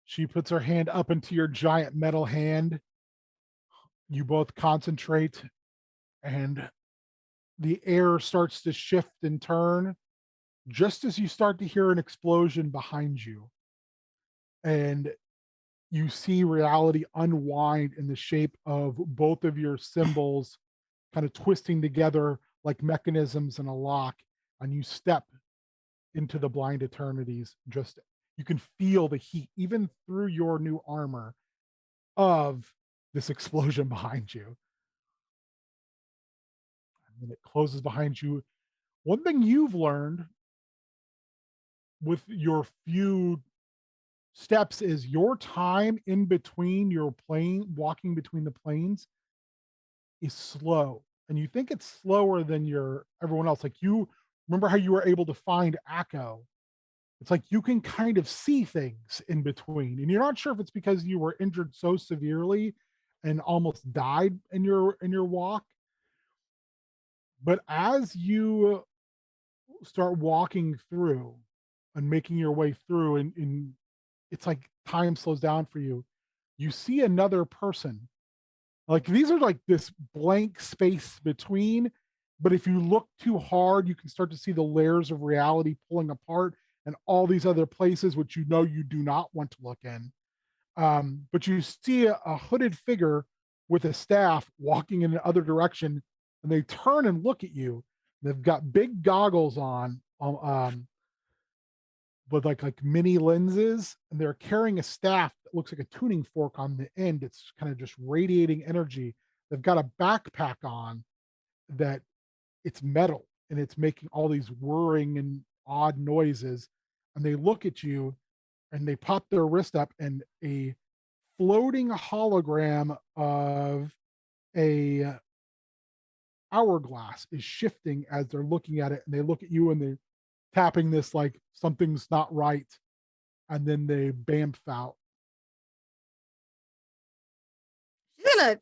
She puts her hand up into your giant metal hand. You both concentrate, and the air starts to shift and turn just as you start to hear an explosion behind you. And you see reality unwind in the shape of both of your symbols kind of twisting together like mechanisms in a lock. And you step into the blind eternities. Just you can feel the heat, even through your new armor, of this explosion behind you. And then it closes behind you. One thing you've learned with your few steps is your time in between your plane, walking between the planes, is slow. And you think it's slower than your everyone else. Like, you remember how you were able to find Akko. It's like you can kind of see things in between. And you're not sure if it's because you were injured so severely and almost died in your walk. But as you start walking through and making your way through, and it's like time slows down for you. You see another person. Like, these are like this blank space between, but if you look too hard, you can start to see the layers of reality pulling apart and all these other places which you know you do not want to look in. But you see a hooded figure with a staff walking in the other direction, and they turn and look at you. They've got big goggles on, with like mini lenses, and they're carrying a staff that looks like a tuning fork on the end. It's kind of just radiating energy. They've got a backpack on that it's metal, and it's making all these whirring and odd noises. And they look at you, and they pop their wrist up, and a floating hologram of a hourglass is shifting as they're looking at it. And they look at you, and they're tapping this like something's not right, and then they bamf out.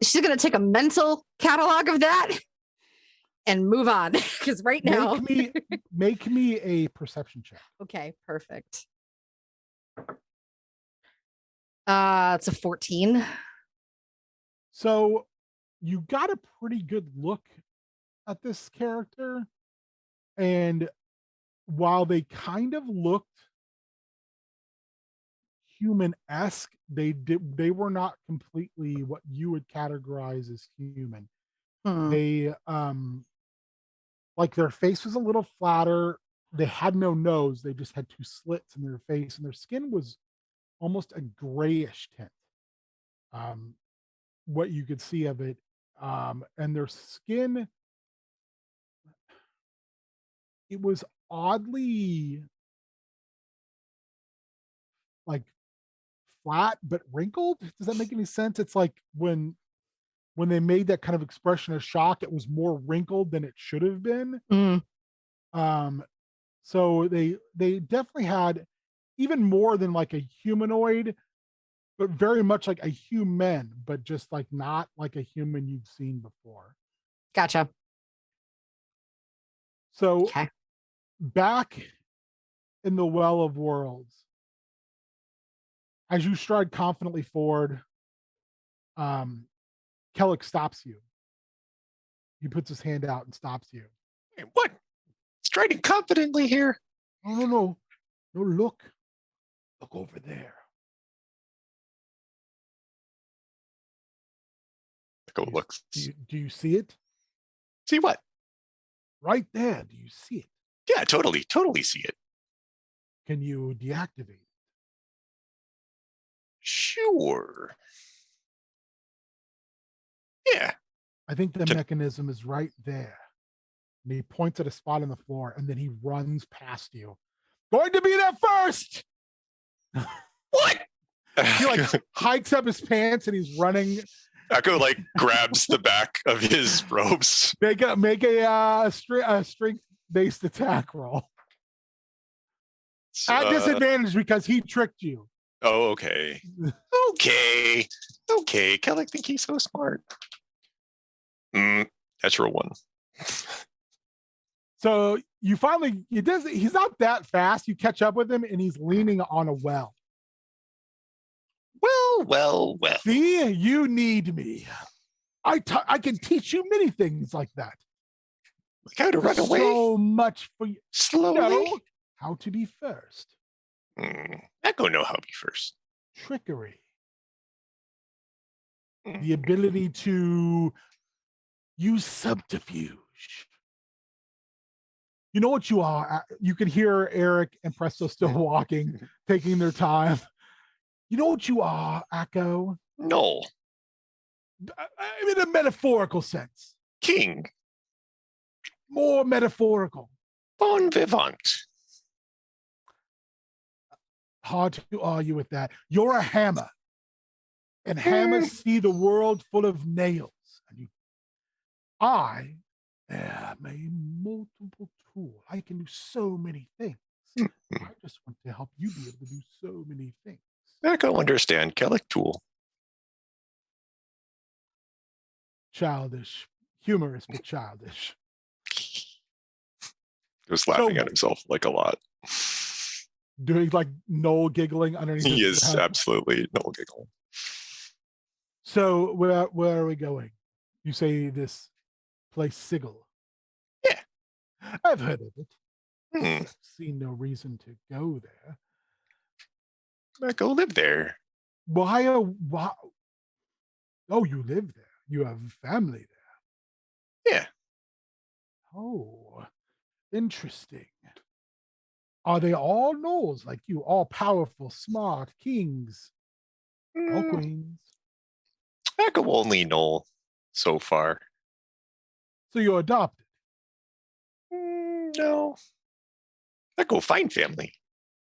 She's gonna take a mental catalog of that and move on, because right now, make me a perception check. Okay, perfect. It's a 14. So you got a pretty good look at this character, and while they kind of looked human-esque, they were not completely what you would categorize as human. They like, their face was a little flatter. They had no nose. They just had two slits in their face, and their skin was almost a grayish tint. What you could see of it. And their skin, it was oddly like flat but wrinkled. Does that make any sense? It's like when they made that kind of expression of shock, it was more wrinkled than it should have been. So they definitely had even more than like a humanoid, but very much like a human, but just like not like a human you've seen before. Gotcha. So okay. Back in the Well of Worlds, as you stride confidently forward, Kellic stops you. He puts his hand out and stops you. Hey, what? Striding confidently here? No, look over there. Go looks. Do you see it? See what? Right there. Do you see it? Yeah, totally see it. Can you deactivate it? Sure. Yeah. I think the mechanism is right there. And he points at a spot on the floor, and then he runs past you. Going to be there first! What? He like hikes up his pants, and he's running. Akko like grabs the back of his robes. Make a strength-based attack roll. At disadvantage because he tricked you. Oh, okay. Okay. Kellic think he's so smart. Natural 1. So you finally, he's not that fast. You catch up with him, and he's leaning on a well. Well. See, you need me. I can teach you many things like that. Like how to run away So much for you. slowly. No, how to be first. Echo know how to be first. Trickery. The ability to use subterfuge. You know what you are? You can hear Eric and Presto still walking, taking their time. You know what you are, Echo? No. In a metaphorical sense. King. More metaphorical. Bon vivant. Hard to argue with that. You're a hammer. And hammers see the world full of nails. And I am a multiple tool. I can do so many things. I just want to help you be able to do so many things. Echo understand. Kellic tool. Childish. Humorous, but childish. He was laughing at himself like a lot. Doing like Noel giggling underneath. He his is breath. absolutely no giggling. So where are we going? You say this place Sigil. Yeah. I've heard of it. Hmm. I've seen no reason to go there. Echo live there. Why? Oh, you live there. You have family there. Yeah. Oh, interesting. Are they all gnolls like you? All powerful, smart kings, all queens. Echo only know so far. So you're adopted. No. Echo find family.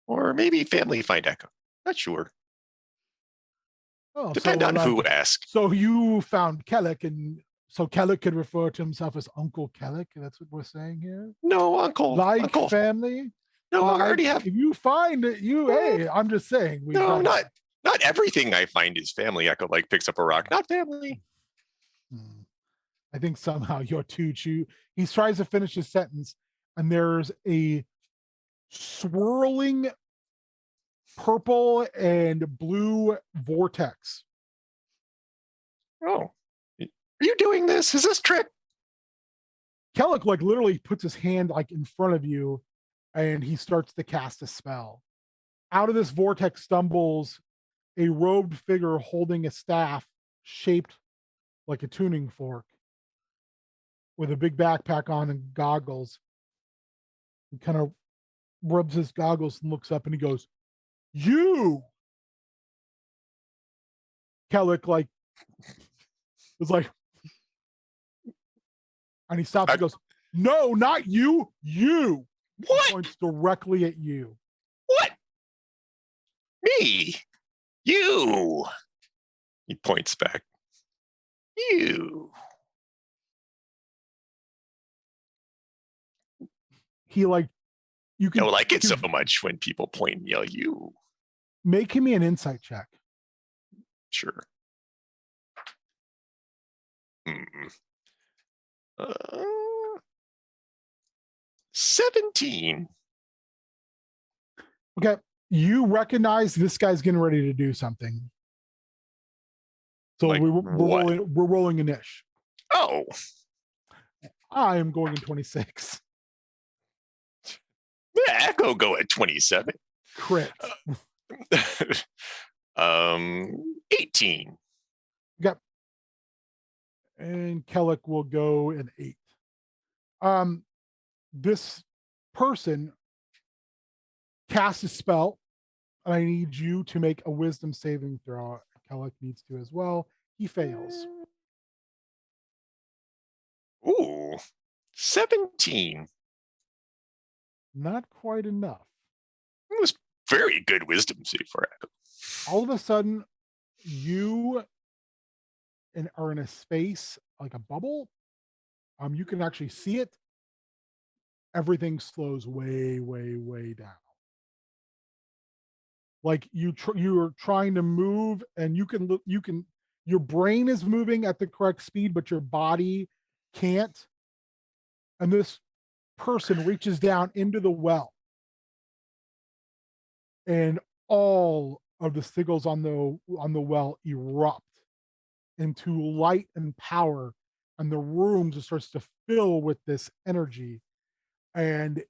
Or maybe family find Echo. Not sure. Oh, Depend so on who asks. So you found Kellic, and so Kellic could refer to himself as Uncle Kellic. That's what we're saying here. No, uncle. Like uncle. family. No, like, I already have. If you find it, hey, I'm just saying. No, not everything I find is family. Echo like picks up a rock. Not family. I think somehow you're too chew. He tries to finish his sentence, and there's a swirling purple and blue vortex. Oh, are you doing this? Is this trick? Kellic like literally puts his hand like in front of you, and he starts to cast a spell. Out of this vortex stumbles a robed figure holding a staff shaped like a tuning fork with a big backpack on and goggles. He kind of rubs his goggles and looks up and he goes, "You!" Kellic like was like, and he stops and goes, "No, not you, you." What? He points directly at you. What? Me? You? He points back. You? He like, you can. I like it so much when people point and yell, "You." Make me an insight check. Sure. 17. Okay. You recognize this guy's getting ready to do something. So Like we're rolling an ish. Oh. I am going in 26. Yeah, Echo go at 27. Crit. 18. Yep. And Kellic will go an 8. This person casts a spell, and I need you to make a wisdom saving throw. Kellic needs to as well. He fails. Ooh, 17. Not quite enough. It was very good wisdom save for Echo. All of a sudden, you are in a space like a bubble. You can actually see it. Everything slows way, way, way down. Like you're trying to move, and you can your brain is moving at the correct speed, but your body can't. And this person reaches down into the well, and all of the sigils on the well erupt into light and power, and the room just starts to fill with this energy, and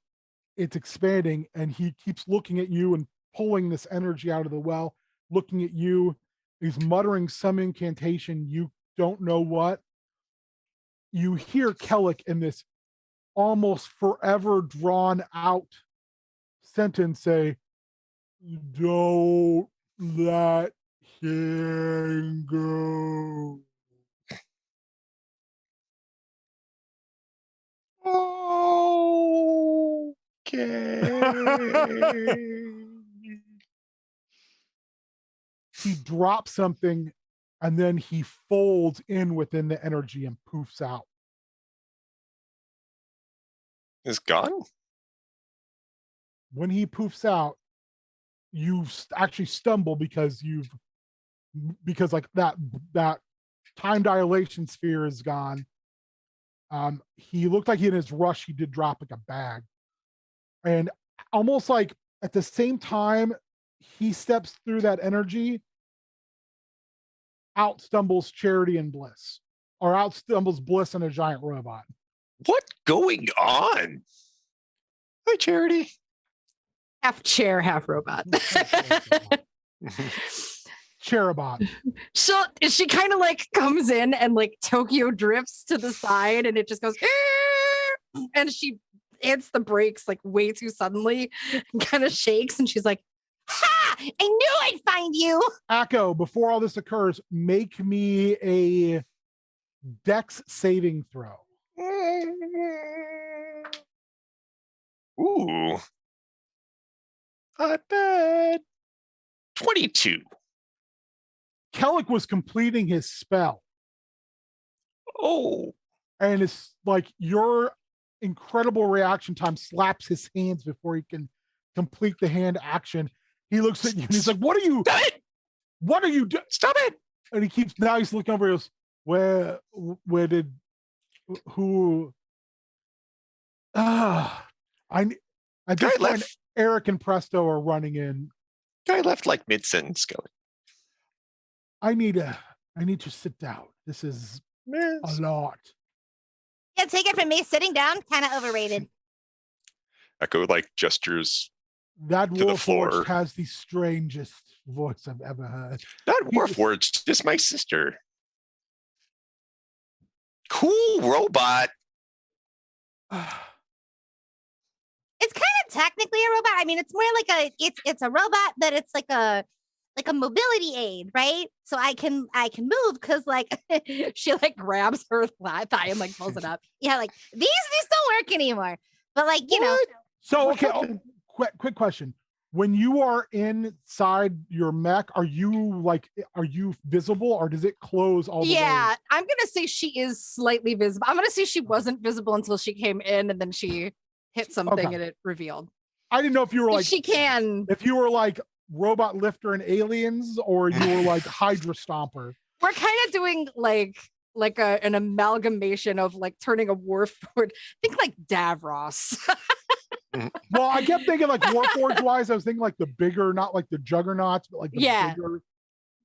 it's expanding, and he keeps looking at you and pulling this energy out of the well, looking at you. He's muttering some incantation, you don't know what. You hear Kellic in this almost forever drawn out sentence say, "Don't let him go." Okay. He drops something, and then he folds in within the energy and poofs out. Is gone? When he poofs out, you actually stumble because like that time dilation sphere is gone. He looked like in his rush he did drop like a bag, and almost like at the same time he steps through that energy, out stumbles Charity and Bliss, or out stumbles Bliss and a giant robot. What going on? Hi, Charity. Half chair, half robot. Cherubot. So she kind of like comes in and like Tokyo drifts to the side, and it just goes, and she hits the brakes like way too suddenly and kind of shakes, and she's like, "Ha! I knew I'd find you." Akko, before all this occurs, make me a Dex saving throw. Ooh. Not bad. 22. Kellic was completing his spell, Oh. and it's like your incredible reaction time slaps his hands before he can complete the hand action. He looks at you and he's like, "What are you? Stop it! What are you doing?" Stop it! And he's looking over. He goes, "Where did who? At this Guy point, left. Eric and Presto are running in. Guy left like mid-sentence going. I need to sit down. This is a lot." Yeah, take it from me. Sitting down, kind of overrated. Echo like gestures. That To the floor. Warforged has the strangest voice I've ever heard. Not Warforged, just my sister. Cool robot. It's kind of technically a robot. I mean, it's more like it's a robot, but it's like a mobility aid, right? So I can move because like She like grabs her thigh and like pulls it up. yeah, like these don't work anymore. But like you know, So What okay, happened? quick question. When you are inside your mech, are you visible, or does it close all the way? Yeah, I'm gonna say she is slightly visible. I'm gonna say she wasn't visible until she came in, and then she hit something Okay. and it revealed. I didn't know if you were like She can. if you were like Robot Lifter and Aliens, or you were like Hydra Stomper. We're kind of doing like an amalgamation of like turning a Warforged. Think like Davros. Well, I kept thinking like Warforged wise, I was thinking like the bigger, not like the juggernauts, but like the bigger.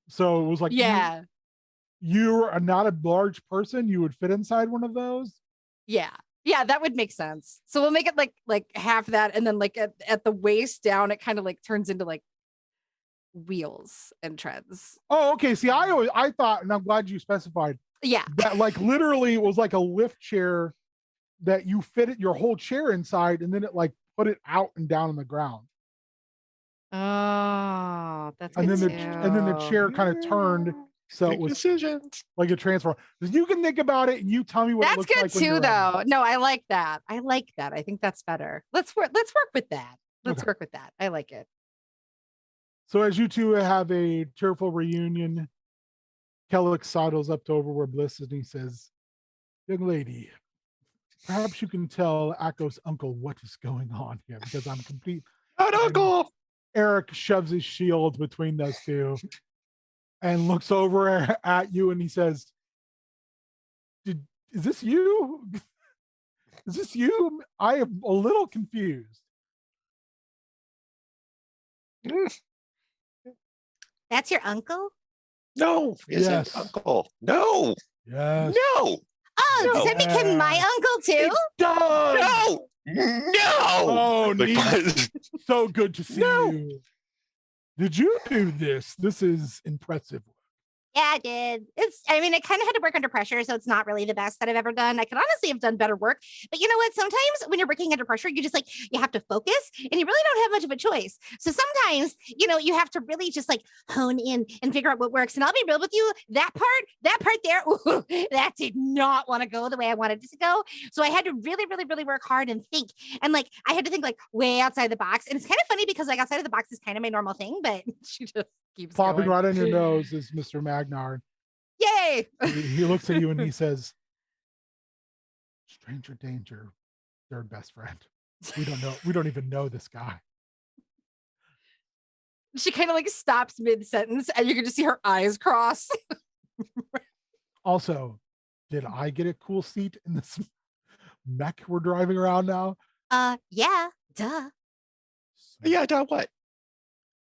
So it was like, Yeah, you're not a large person, you would fit inside one of those. yeah, that would make sense. So we'll make it like half that, and then like at the waist down, it kind of like turns into like wheels and treads. Oh, okay. See, I thought, and I'm glad you specified Yeah, that, like literally it was like a lift chair that you fit your whole chair inside, and then it like put it out and down on the ground. oh, that's And good then the too. chair kind of turned, so Big it was decisions. like a transform. You can think about it and you tell me what it That's looks good like when you're too, ready. though. No, I like that. I think that's better. Let's work with that. Let's Okay. work with that. I like it. So as you two have a tearful reunion, Kellic sidles up to over where Bliss is, and he says, "Young lady, perhaps you can tell Akko's uncle what is going on here, because I'm complete." Not uncle. Eric shoves his shield between those two and looks over at you, and he says, "Is this you? Is this you? I am a little confused." That's your uncle? No, isn't Yes. Uncle. No, Yes. no, Oh, does No. that make him my uncle too? It does. no. Oh, Like, neat. So good to see No. you. Did you do this? This is impressive. Yeah, I did. I mean, I kind of had to work under pressure, so it's not really the best that I've ever done. I could honestly have done better work. But you know what? Sometimes when you're working under pressure, you just like, you have to focus and you really don't have much of a choice. So sometimes, you have to really just like hone in and figure out what works. And I'll be real with you, that part there, ooh, that did not want to go the way I wanted it to go. So I had to really, really, really work hard and think. And like, I had to think like way outside the box. And it's kind of funny because like outside of the box is kind of my normal thing, but She just keeps Popping going. right on your nose is Mr. Magnard. Yay! He looks at you and he says, "Stranger danger, third best friend. We don't know. We don't even know this guy." She kind of like stops mid-sentence and you can just see her eyes cross. Also, did I get a cool seat in this mech we're driving around now? Yeah, duh. Yeah, done what?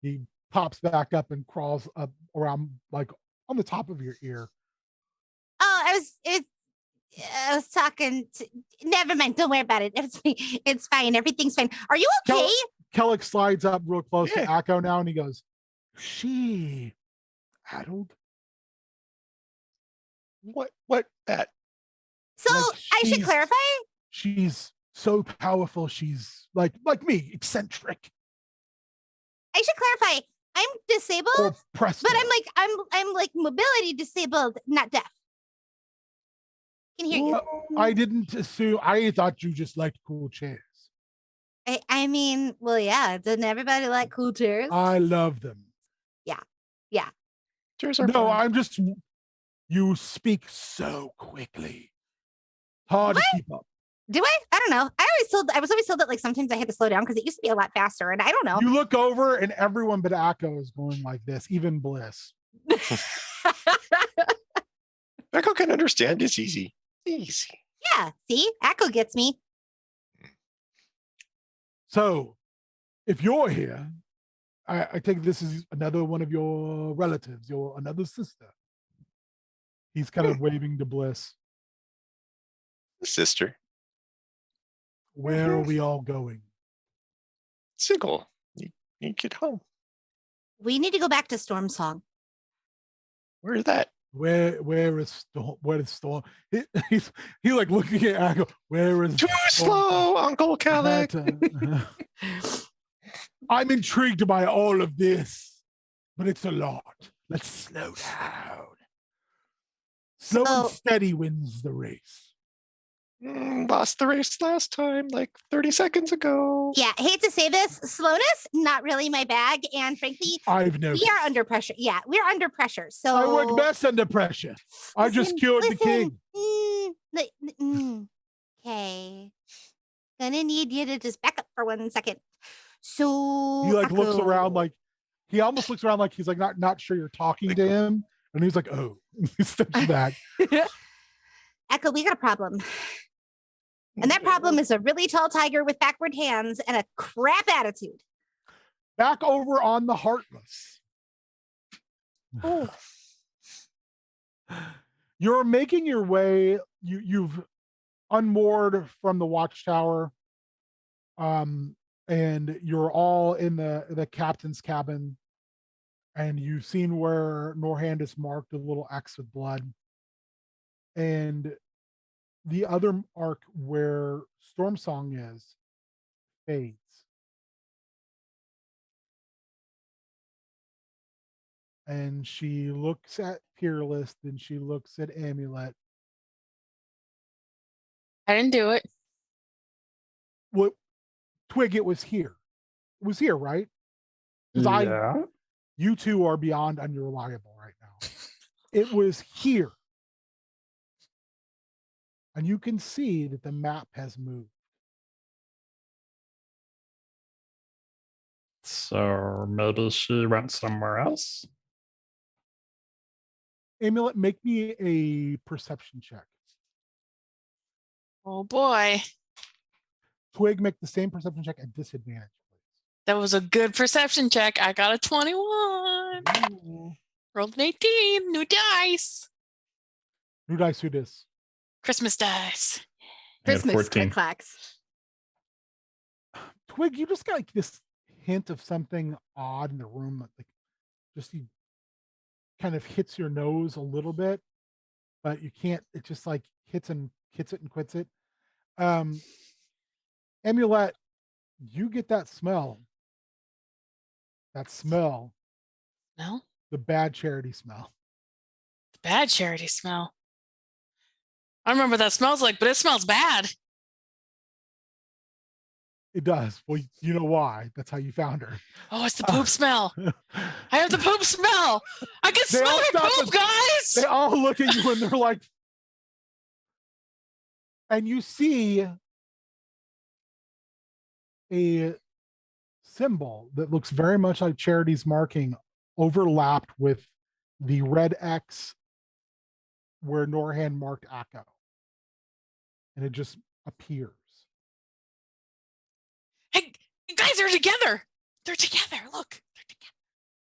He pops back up and crawls up around like on the top of your ear. Oh, I was talking to, never mind. Don't worry about it. It's fine. Everything's fine. Are you okay? Kellic slides up real close to Yeah. Akko now and he goes, "She addled?" What that? So Like, I should she's- clarify. She's so powerful. She's like me, eccentric I should clarify. I'm disabled, or presto. but I'm like mobility disabled, not deaf. Can hear you. I didn't assume. I thought you just liked cool chairs. I mean, well, yeah. Doesn't everybody like cool chairs? I love them. Chairs are No, fine. I'm just. You speak so quickly. Hard to keep up. Do I? I don't know. I was always told that like sometimes I had to slow down because it used to be a lot faster, and I don't know. You look over and everyone but Akko is going like this, even Bliss. Echo can understand. It's easy. Easy. Yeah. See, Echo gets me. So, if you're here, I think this is another one of your relatives, your another sister. He's kind of waving to Bliss. Sister. Where are we all going? Single. You get home. We need to go back to Storm Song. Where's that? Where is Storm? Where is Storm? He like looking at Akko. Where is Too Storm? slow, Uncle Kellic. I'm intrigued by all of this, but it's a lot. Let's slow down. Slow and So- steady wins the race. Lost the race last time, like 30 seconds ago. Yeah, hate to say this, slowness, not really my bag. And frankly, I've noticed. we are under pressure. Yeah, we're under pressure. So I work best under pressure. I just cured the king. Okay. Gonna need you to just back up for 1 second. So He like looks Echo. around like he almost looks around like he's like not sure you're talking to him. And he's like, oh, he steps back. Echo, we got a problem. And that problem is a really tall tiger with backward hands and a crap attitude. Back over on the Heartless. Oh. You're making your way. You've unmoored from the watchtower. And you're all in the captain's cabin. And you've seen where Norhand marked a little X with blood. And the other arc where Storm Song is fades. And she looks at Peerless, then she looks at Amulet. I didn't do it. What Twig, it was here. It was here, right? Because you two are beyond unreliable right now. It was here. And you can see that the map has moved. So maybe she went somewhere else. Amulet, make me a perception check. Oh boy. Twig, make the same perception check at disadvantage, please. That was a good perception check. I got a 21. Ooh. Rolled an 18. New dice. New dice, who dis? Christmas dice. I got Christmas 14. clacks. Twig, you just got like this hint of something odd in the room, like just you kind of hits your nose a little bit, but you can't. It just like hits it and quits it. Amulet, you get that smell. That smell, No? the bad charity smell. Bad charity smell. I don't remember what that smells like, but it smells bad. It does. Well, you know why? That's how you found her. Oh, it's the poop smell. I have the poop smell. I can They smell all your stop poop, and- guys. They all look at you and they're like, and you see a symbol that looks very much like Charity's marking overlapped with the red X where Norhan marked Akko. And it just appears. Hey, you guys are together. They're together. Look, they're together.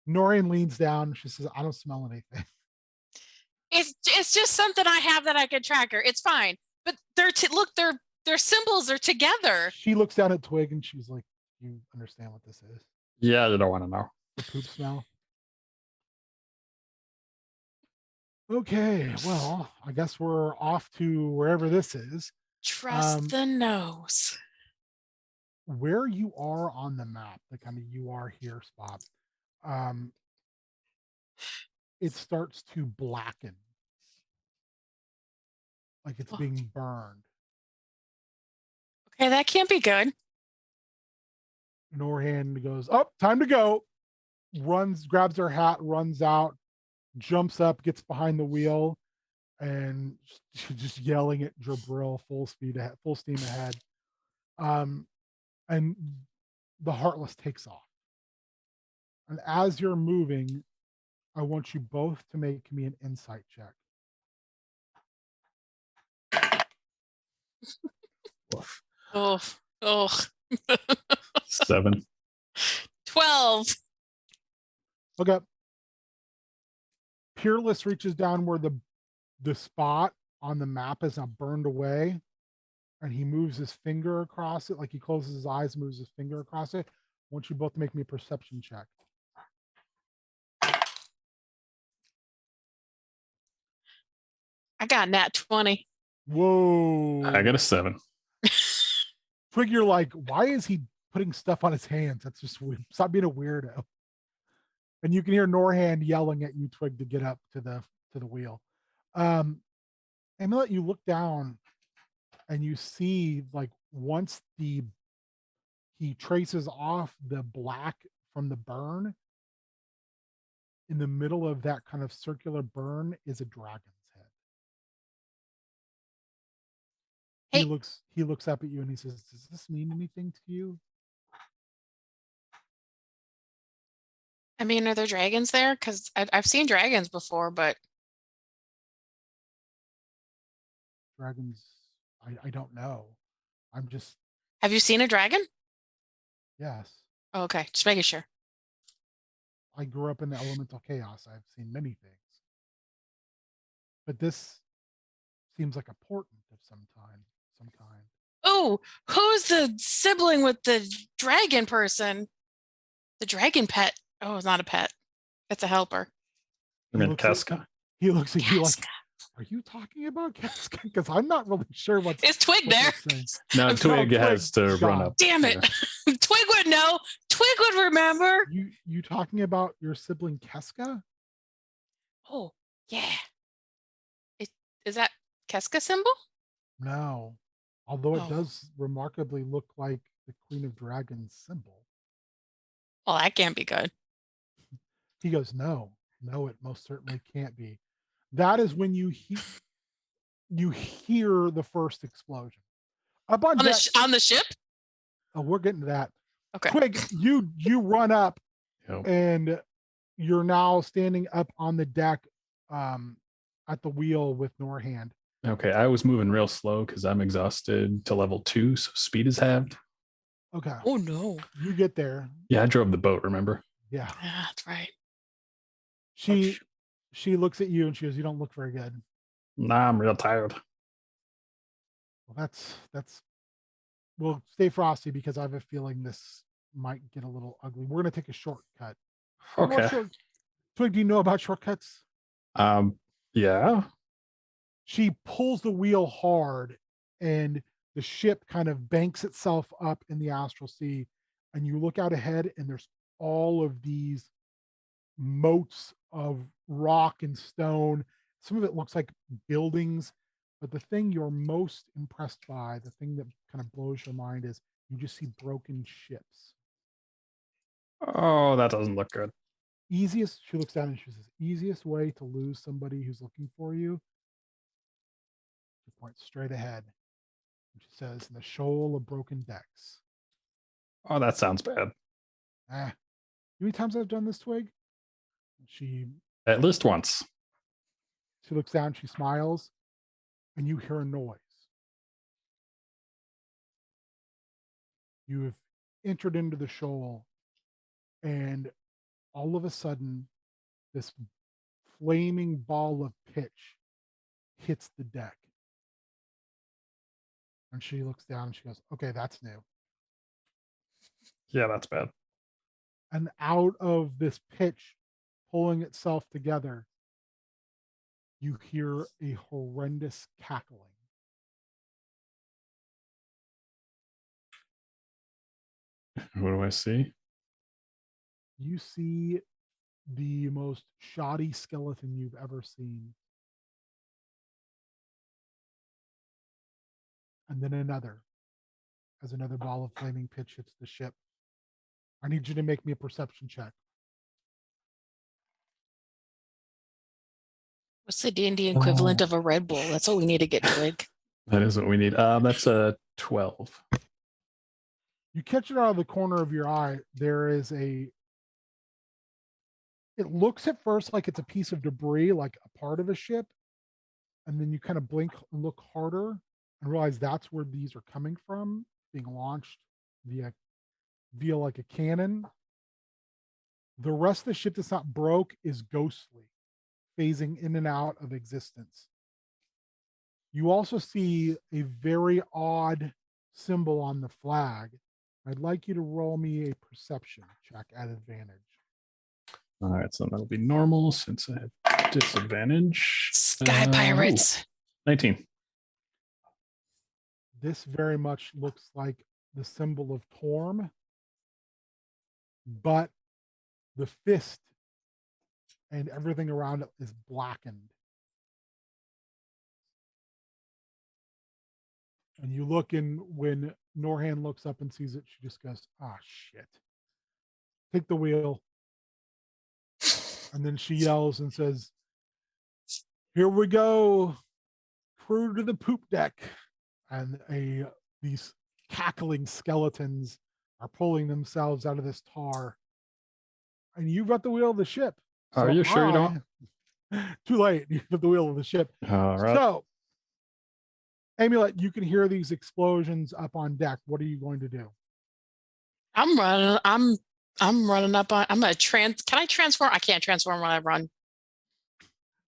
Norhan leans down. She says, I don't smell anything. It's just something I have that I can track her. It's fine. But look, their symbols are together. She looks down at Twig and she's like, you understand what this is? Yeah, you don't want to know. The poop smell. Okay, well, I guess we're off to wherever this is. Trust the nose. Where you are on the map, the kind of you are here spot, it starts to blacken. Like it's being burned. Okay, that can't be good. Norhan goes, oh, time to go. Runs, grabs her hat, runs out, jumps up, gets behind the wheel, and she's just yelling at Jabril full speed ahead, full steam ahead. And the Heartless takes off. And as you're moving, I want you both to make me an insight check. Oh, 7. 12. Okay. Peerless reaches down where the spot on the map is now burned away, and he moves his finger across it, like he closes his eyes, moves his finger across it. I want you both to make me a perception check. I got nat 20. Whoa. I got a 7. Twig, you're like, why is he putting stuff on his hands? That's just weird. Stop being a weirdo. And you can hear Norhan yelling at you, Twig, to get up to the wheel. Amulet, you look down and you see, like, once he traces off the black from the burn, in the middle of that kind of circular burn is a dragon's head. Hey. He looks up at you and he says, does this mean anything to you? I mean, are there dragons there? Because I've seen dragons before, but Dragons, I don't know. I'm just, have you seen a dragon? yes. Oh, okay, just making sure. I grew up in the elemental chaos. I've seen many things. But this seems like a portent of some kind. Oh, who's the sibling with the dragon person? The dragon pet. Oh, it's not a pet. It's a helper. I mean, looks at- Casca. He looks at you like, Casca. are you talking about Casca? Because I'm not really sure what's Is Twig what there? they're saying. No, I'm Twig Twig has to run gone. up. Damn it. Twig would know. Twig would remember. You talking about your sibling Casca? Oh, yeah. Is that Casca symbol? No. Although it Oh. does remarkably look like the Queen of Dragons symbol. Well, that can't be good. He goes, no, it most certainly can't be. That is when you hear the first explosion. Up on On deck, on the ship? oh, we're getting to that. Okay. Twig, you run up Yep. and you're now standing up on the deck at the wheel with Norhand. Okay, I was moving real slow because I'm exhausted to level 2, so speed is halved. Okay. Oh no. You get there. Yeah, I drove the boat, remember? Yeah. Yeah, that's right. She looks at you and she goes, "You don't look very good." Nah, I'm real tired. Well, that's we'll stay frosty because I have a feeling this might get a little ugly. We're gonna take a shortcut. You know what Okay. Twig, do you know about shortcuts? Yeah. She pulls the wheel hard and the ship kind of banks itself up in the astral sea. And you look out ahead and there's all of these moats of rock and stone. Some of it looks like buildings, but the thing you're most impressed by, the thing that kind of blows your mind, is you just see broken ships. Oh, that doesn't look good. Easiest, she looks down and she says, easiest way to lose somebody who's looking for you, she points straight ahead. And she says, in the shoal of broken decks. Oh, that sounds bad. How many times I've done this, Twig? She At least once. looks down, she smiles, and you hear a noise. You have entered into the shoal, and all of a sudden, this flaming ball of pitch hits the deck. And she looks down and she goes, "Okay, that's new." Yeah, that's bad. And out of this pitch pulling itself together, you hear a horrendous cackling. What do I see? You see the most shoddy skeleton you've ever seen. And then another, as another ball of flaming pitch hits the ship. I need you to make me a perception check. What's the D&D equivalent of a Red Bull? That's all we need to get Twig. That is what we need. That's a 12. You catch it out of the corner of your eye. There is it looks at first like it's a piece of debris, like a part of a ship. And then you kind of blink and look harder and realize that's where these are coming from, being launched via like a cannon. The rest of the ship that's not broke is ghostly, phasing in and out of existence. You also see a very odd symbol on the flag. I'd like you to roll me a perception check at advantage. All right, so that'll be normal since I have disadvantage. Sky Pirates. 19. This very much looks like the symbol of Torm, but the fist and everything around it is blackened. And you look in, when Norhan looks up and sees it, she just goes, "Ah, shit. Take the wheel." And then she yells and says, "Here we go. Crew to the poop deck." And these cackling skeletons are pulling themselves out of this tar. And you've got the wheel of the ship. Are you sure you don't? Too late. You have the wheel of the ship. All right. So, Amulet, you can hear these explosions up on deck. What are you going to do? I'm running up on. I'm gonna can I transform? I can't transform when I run.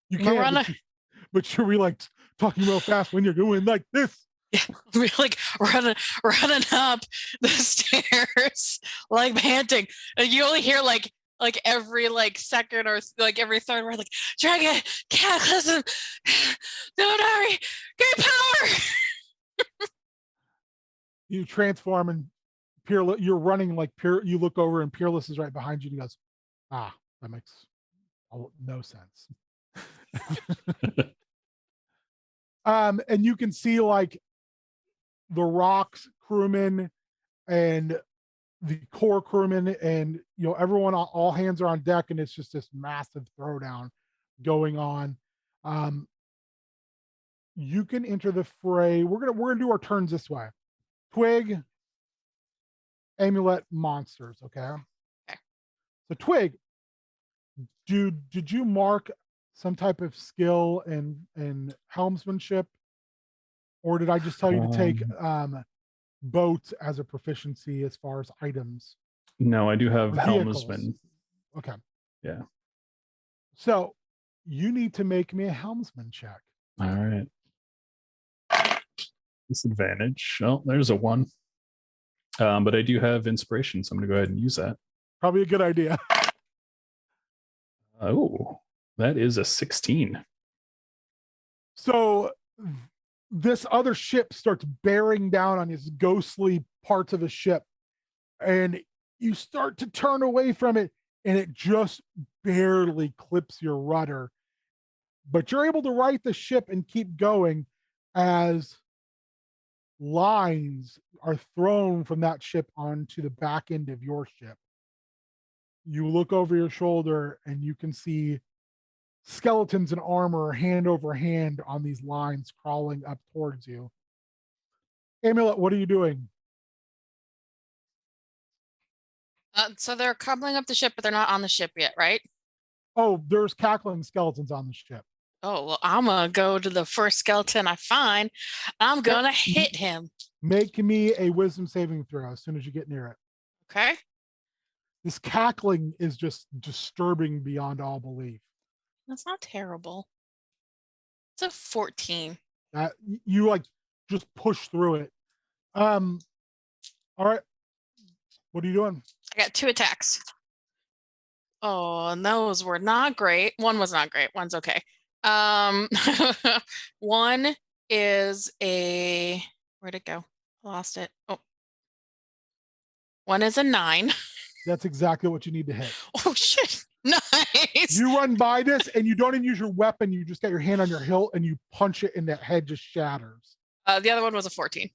You I'm gonna can, but you're really like talking real fast when you're going like this. Yeah, we're like running up the stairs, like panting. And you only hear like every second or like every third word, like dragon, cataclysm, don't hurry, great power. You transform and Peerless, you're running like you look over and Peerless is right behind you and he goes, "Ah, that makes no sense." And you can see like the Rock's crewmen and the core crewmen and everyone, all hands are on deck, and it's just this massive throwdown going on. You can enter the fray. We're gonna do our turns this way. Twig, Amulet, monsters. Okay. So Twig, did you mark some type of skill in helmsmanship, or did I just tell you to take boats as a proficiency as far as items No, I do have or vehicles. helmsman. Okay. Yeah. So you need to make me a helmsman check. All right. Disadvantage. Oh, there's a 1. But I do have inspiration, so I'm going to go ahead and use that. Probably a good idea. Oh, that is a 16. So this other ship starts bearing down on these ghostly parts of the ship, and you start to turn away from it, and it just barely clips your rudder. But you're able to right the ship and keep going as lines are thrown from that ship onto the back end of your ship. You look over your shoulder and you can see skeletons in armor hand over hand on these lines crawling up towards you. Amulet, what are you doing? So they're cobbling up the ship, but they're not on the ship yet, right? Oh, there's cackling skeletons on the ship. Oh, well, I'm gonna go to the first skeleton I find. I'm gonna hit him. Make me a wisdom saving throw as soon as you get near it. Okay. This cackling is just disturbing beyond all belief. That's not terrible. It's a 14. That you like just push through it. All right. What are you doing? I got 2 attacks. Oh, and those were not great. One was not great. One's okay. One is a, where'd it go? I lost it. Oh. One is a 9. That's exactly what you need to hit. Oh shit. Nice. You run by this and you don't even use your weapon. You just got your hand on your hilt and you punch it and that head just shatters. The other one was a 14.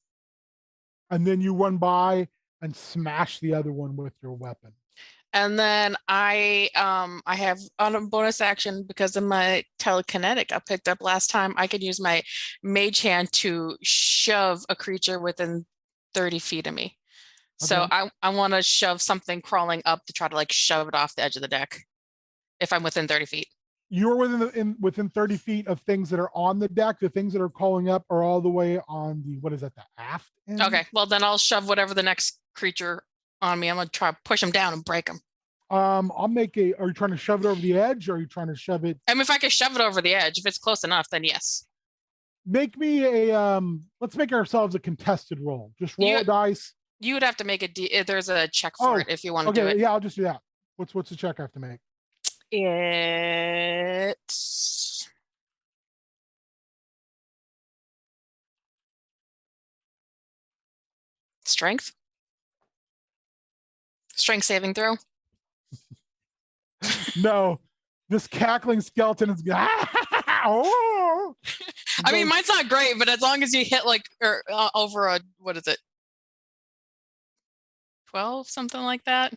And then you run by and smash the other one with your weapon. And then I have on a bonus action because of my telekinetic I picked up last time. I could use my mage hand to shove a creature within 30 feet of me. So Okay. I want to shove something crawling up to try to like shove it off the edge of the deck if I'm within 30 feet. You're within 30 feet of things that are on the deck. The things that are calling up are all the way on the, what is that, the aft end? Okay, well then I'll shove whatever the next creature on me. I'm gonna try to push them down and break them. I'll make a, are you trying to shove it over the edge or are you trying to shove it? I mean, if I can shove it over the edge, if it's close enough, then yes. Make me a, let's make ourselves a contested roll. Just roll a dice. You would have to make a there's a check for it if you want to do it. Yeah, I'll just do that. What's the check I have to make? It's strength. Strength saving throw. No, this cackling skeleton is oh. I mean, mine's not great, but as long as you hit like or over a, what is it? 12, something like that.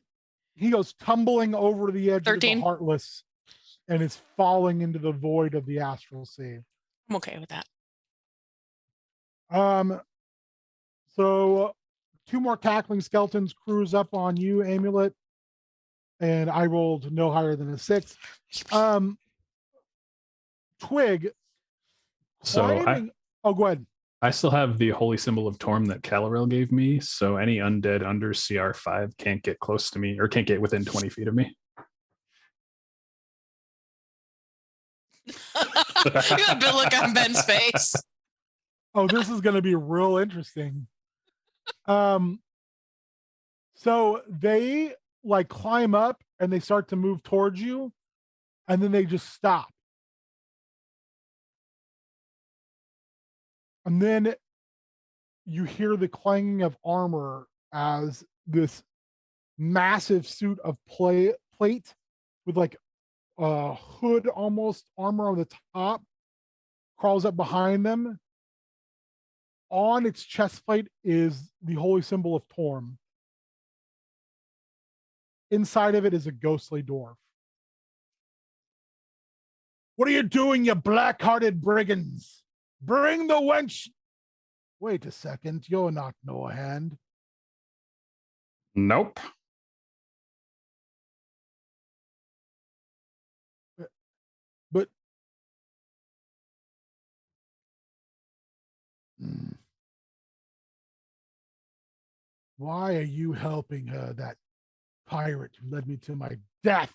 He goes tumbling over the edge 13. of the Heartless and is falling into the void of the astral sea. I'm okay with that. So 2 more cackling skeletons cruise up on you, Amulet, and I rolled no higher than a 6. Twig. So oh, go ahead. I still have the holy symbol of Torm that Calorel gave me, so any undead under CR5 can't get close to me or can't get within 20 feet of me. You have a good look on Ben's face. Oh, this is going to be real interesting. So they like climb up and they start to move towards you, and then they just stop. And then you hear the clanging of armor as this massive suit of plate with like a hood almost armor on the top crawls up behind them. On its chest plate is the holy symbol of Torm. Inside of it is a ghostly dwarf. What are you doing, you black-hearted brigands? Bring the wench. Wait a second, you're not no hand. Nope. But Why are you helping her, that pirate who led me to my death?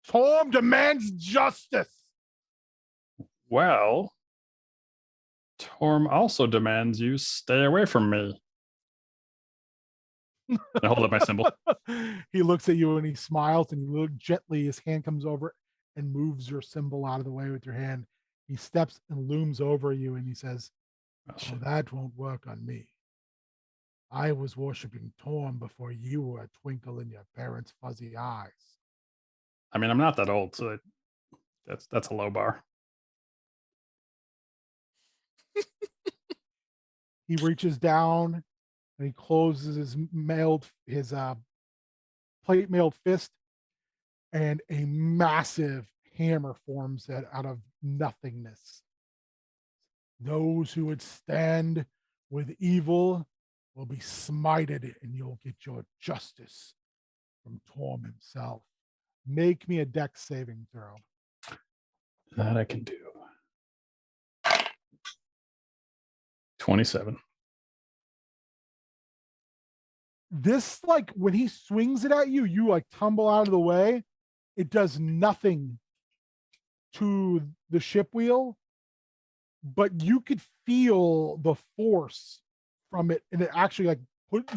Torm demands justice. Well, Torm also demands you stay away from me. I hold up my symbol. He looks at you and he smiles, and you look gently. His hand comes over and moves your symbol out of the way with your hand. He steps and looms over you and he says, Oh, "Oh, shit. that won't work on me. I was worshiping Torm before you were a twinkle in your parents' fuzzy eyes." I mean, I'm not that old, so that's a low bar. He reaches down and he closes his plate mailed fist, and a massive hammer forms out of nothingness. Those who would stand with evil will be smited, and you'll get your justice from Torm himself. Make me a dex saving throw. That I can do. 27. This, like, when he swings it at you, you like tumble out of the way. It does nothing to the ship wheel, but you could feel the force from it, and it actually like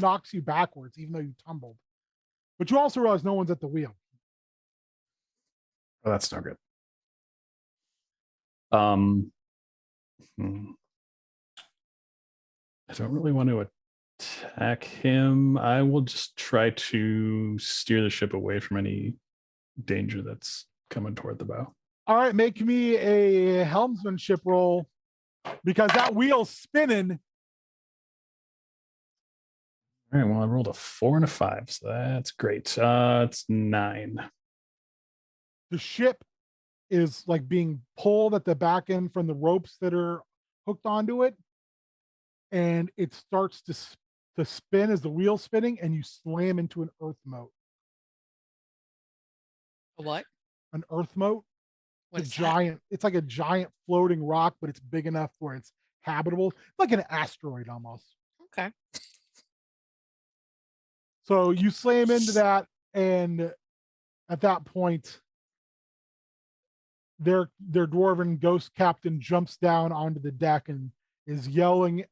knocks you backwards, even though you tumbled. But you also realize no one's at the wheel. Oh, that's no good. I don't really want to attack him. I will just try to steer the ship away from any danger that's coming toward the bow. All right, make me a helmsmanship roll, because that wheel's spinning. All right, well, I rolled a 4 and a 5, so that's great. It's 9. The ship is like being pulled at the back end from the ropes that are hooked onto it, and it starts to spin as the wheel's spinning, and you slam into an earth moat. What? An earth moat. What It's is a giant. It's like a giant floating rock, but it's big enough where it's habitable. It's like an asteroid almost. that? Okay. So you slam into that, and at that point, their dwarven ghost captain jumps down onto the deck and is yelling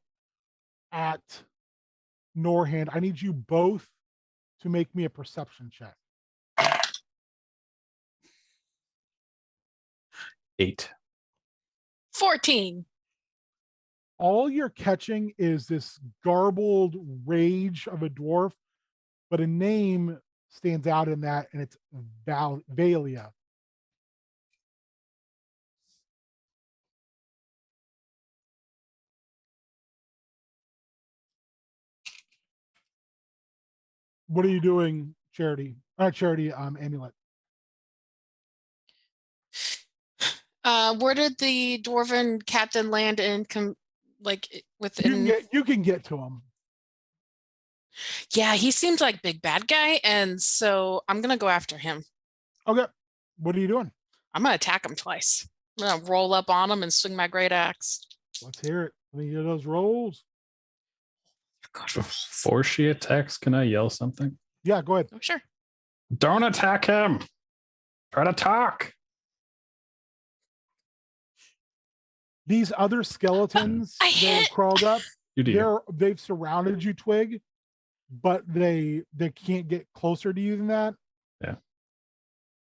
at Norhand. I need you both to make me a perception check. 8. 14. All you're catching is this garbled rage of a dwarf, but a name stands out in that, and it's Valia. What are you doing, Charity? Charity, Amulet. Where did the dwarven captain land in within? You can get to him. Yeah, he seemed like big bad guy, and so I'm gonna go after him. Okay. What are you doing? I'm gonna attack him twice. I'm gonna roll up on him and swing my great axe. Let's hear it. Let me hear those rolls. Before she attacks, can I yell something? Yeah, go ahead. Oh, sure. Don't attack him. Try to talk. These other skeletons I that hit. have crawled up, You do. they've surrounded you, Twig, but they can't get closer to you than that. Yeah.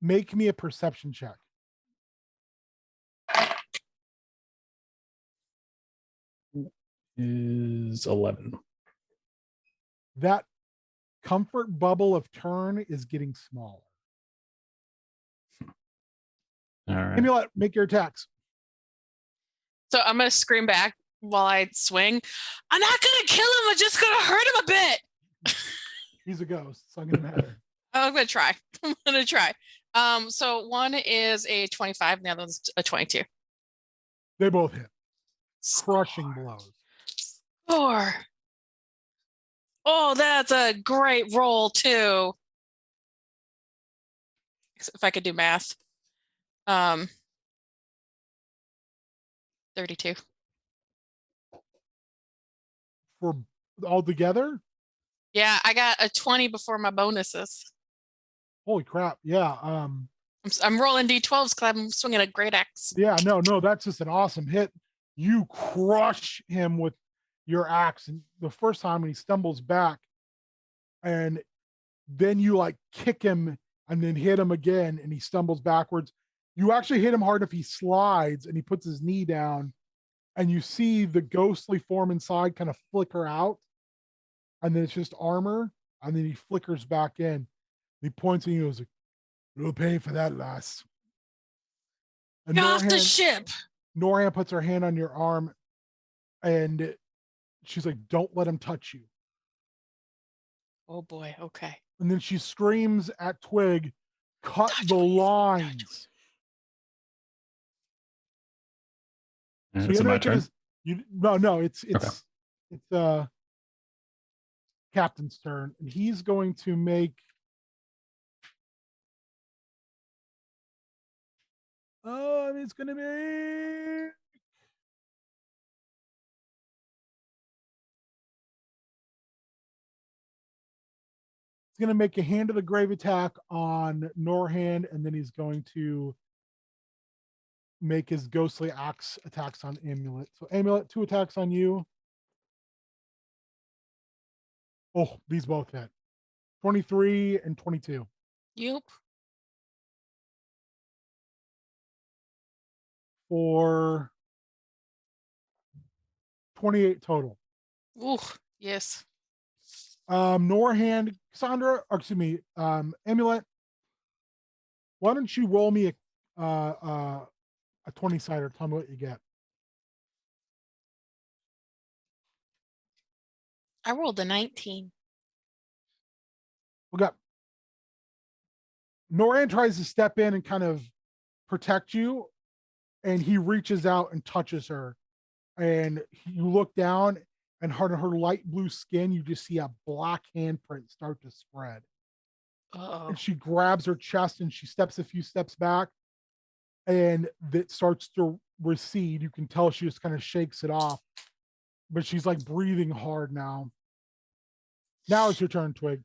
Make me a perception check. Is 11. That comfort bubble of turn is getting smaller. All right. Amulet, make your attacks. So I'm gonna scream back while I swing. I'm not gonna kill him. I'm just gonna hurt him a bit. He's a ghost. It's not gonna matter. I'm gonna try. I'm gonna try. So one is a 25, and the other one's a 22. They both hit. Crushing blows. 4. Oh, that's a great roll too. If I could do math. 32. For all together? Yeah, I got a 20 before my bonuses. Holy crap. Yeah. I'm rolling d12s because I'm swinging a great axe. Yeah, no, that's just an awesome hit. You crush him with your axe, and the first time when he stumbles back, and then you like kick him and then hit him again, and he stumbles backwards. You actually hit him hard if he slides and he puts his knee down, and you see the ghostly form inside kind of flicker out, and then it's just armor, and then he flickers back in. He points and he goes, "You'll pay for that, lass." And Get off the ship. Norhan puts her hand on your arm and she's like, "Don't let him touch you." Oh boy. Okay. And then she screams at Twig, "Cut Touch the me. lines." So Is it my turn? No, it's Captain's turn, and he's going to make it's gonna be he's going to make a hand of the grave attack on Norhand, and then he's going to make his ghostly axe attacks on Amulet. So Amulet, 2 attacks on you. Oh, these both hit. 23 and 22 Yep. for 28 total. Ooh. Yes. Norhand, Cassandra, or excuse me, Amulet, why don't you roll me a 20-sider? Tell me what you get. I rolled a 19. We got Norhand tries to step in and kind of protect you, and he reaches out and touches her. And you look down, and her light blue skin, you just see a black handprint start to spread. Uh-oh. And she grabs her chest and she steps a few steps back, and that starts to recede. You can tell she just kind of shakes it off, but she's like breathing hard now. Now it's your turn, Twig.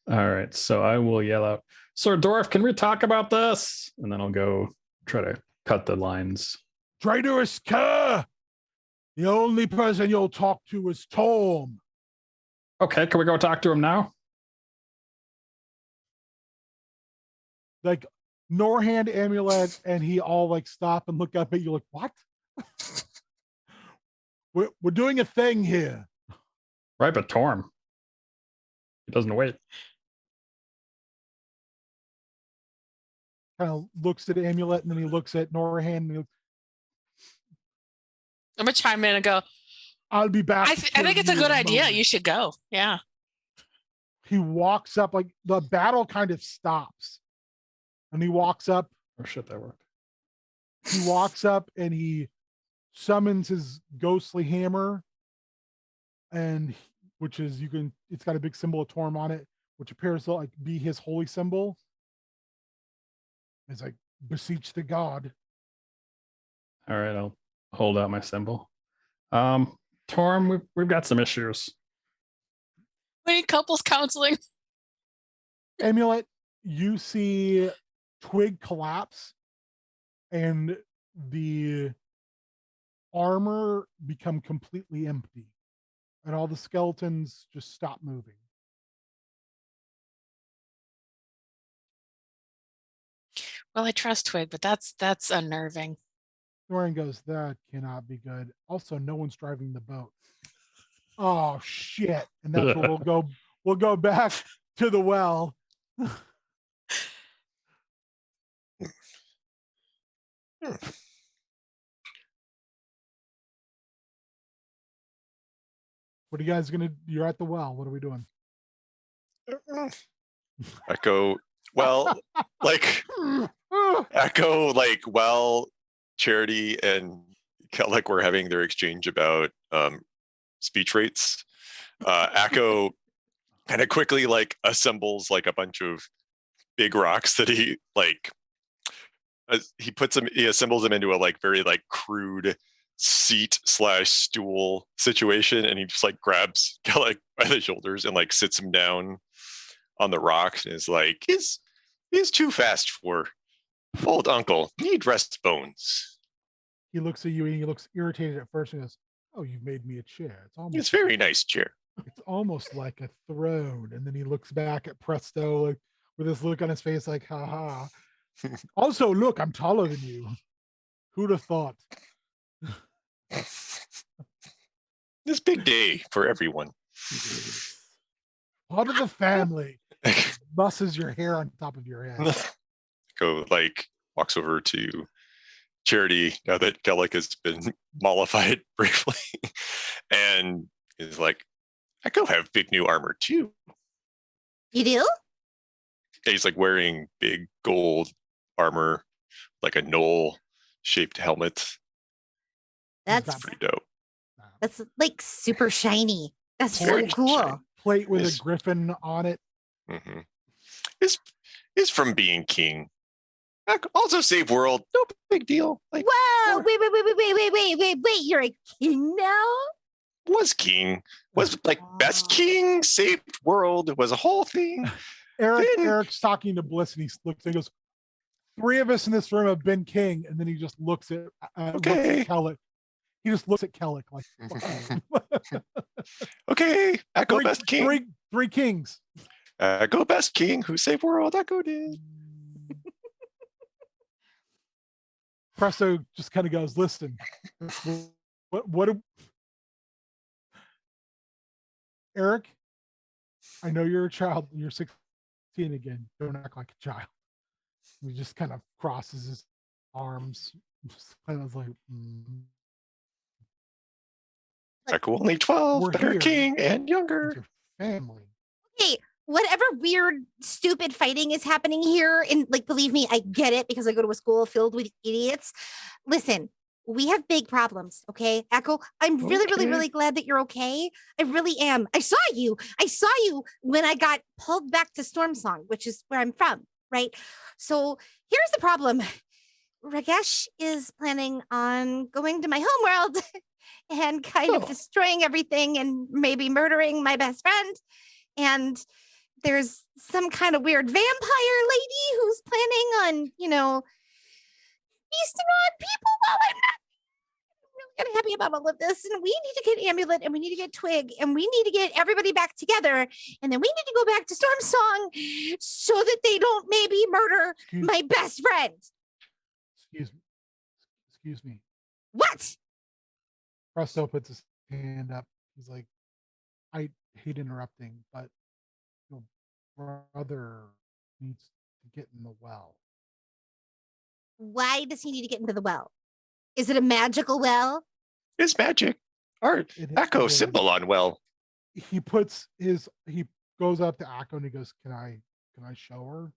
All right. So I will yell out, "Sir Dwarf, can we talk about this?" And then I'll go try to cut the lines. Traitorous cur! The only person you'll talk to is Torm. Okay, can we go talk to him now? Like Norhand, Amulet, and he all like stop and look up at you like, "What?" We're doing a thing here. Right, but Torm. He doesn't wait. Kind of looks at Amulet and then he looks at Norhand and he goes, I'm gonna chime in and go, "I'll be back." I think it's a good idea. You should go. Yeah. He walks up, like the battle kind of stops. And he walks up. Oh shit, that worked. He walks up and he summons his ghostly hammer, and which is it's got a big symbol of Torm on it, which appears to like be his holy symbol. It's like, "Beseech the god." All right, I'll hold out my symbol. Torm, we've got some issues. We need couples counseling. Amulet, you see Twig collapse and the armor become completely empty, and all the skeletons just stop moving. Well, I trust Twig, but that's unnerving. Dorian goes, "That cannot be good. Also, no one's driving the boat." Oh shit. And that's where we'll go back to the well. What are you guys gonna? You're at the well. What are we doing? Echo, well, like Echo, like, well, Charity and Kellic were having their exchange about speech rates. Echo kind of quickly like assembles like a bunch of big rocks that he like he assembles them into a like very like crude seat slash stool situation, and he just like grabs Kellic by the shoulders and like sits him down on the rocks and is like, he's too fast for old uncle. Need rest bones. He looks at you and he looks irritated at first and goes, "Oh, you made me a chair. It's very nice chair." It's almost like a throne." And then he looks back at Presto like, with this look on his face, like, "Ha ha." Also, look, I'm taller than you. Who'd have thought? This big day for everyone. Part of the family. Busses your hair on top of your head. Go like walks over to Charity now that Kellic has been mollified briefly, and is like, "I go have big new armor too." You do? And he's like wearing big gold armor, like a knoll shaped helmet. That's Pretty dope. that's like super shiny. That's so Very cool. shiny. Plate with Yes. a griffin on it. Mm-hmm. Is from being king. Also save world. No big deal. Like, Whoa! or- Wait! You're a king now? was king. Was like best king, saved world. It was a whole thing. Eric's talking to Bliss and he looks and he goes, "3 of us in this room have been king." And then he just looks at Okay. Kellic. He just looks at Kellic like, Okay, Echo best king. Three kings. Echo best king who saved world. Echo did. Presto just kind of goes, "Listen, what Eric, I know you're a child. You're 16 again. Don't act like a child." He just kind of crosses his arms. Just kind of like, Echo only 12, We're better here. king and "It's younger. your family." Hey, whatever weird, stupid fighting is happening here, and like, believe me, I get it because I go to a school filled with idiots. Listen, we have big problems, okay? Echo, I'm really Okay. glad that you're okay. I really am. I saw you when I got pulled back to Storm Song, which is where I'm from, right? So here's the problem. Ragesh is planning on going to my homeworld and kind of Oh. destroying everything and maybe murdering my best friend. And there's some kind of weird vampire lady who's planning on, feasting on people while I'm not really getting happy about all of this. And we need to get Amulet and we need to get Twig and we need to get everybody back together. And then we need to go back to Storm Song so that they don't maybe murder my best friend. Excuse me. What? Presto puts his hand up. He's like, "I hate interrupting, but your brother needs to get in the well." Why does he need to get into the well? Is it a magical well? It's magic. Art. It Echo is. symbol on well. He goes up to Akko and he goes, Can I show her?"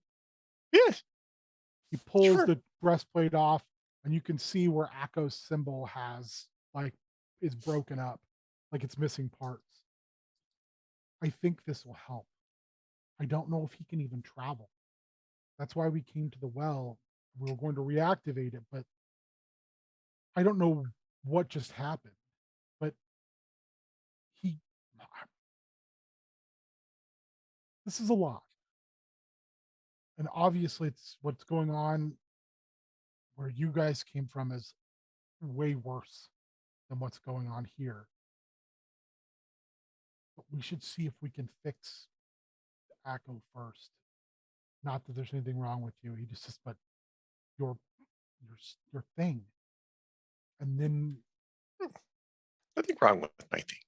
Yes. He pulls Sure. the breastplate off and you can see where Akko's symbol is broken up, like it's missing parts. "I think this will help. I don't know if he can even travel. That's why we came to the well. We were going to reactivate it, but I don't know what just happened. But this is a lot. And obviously it's what's going on where you guys came from is way worse than what's going on here. But we should see if we can fix Akko first. Not that there's anything wrong with you." He just says, "But your thing." And then Nothing wrong with my thing.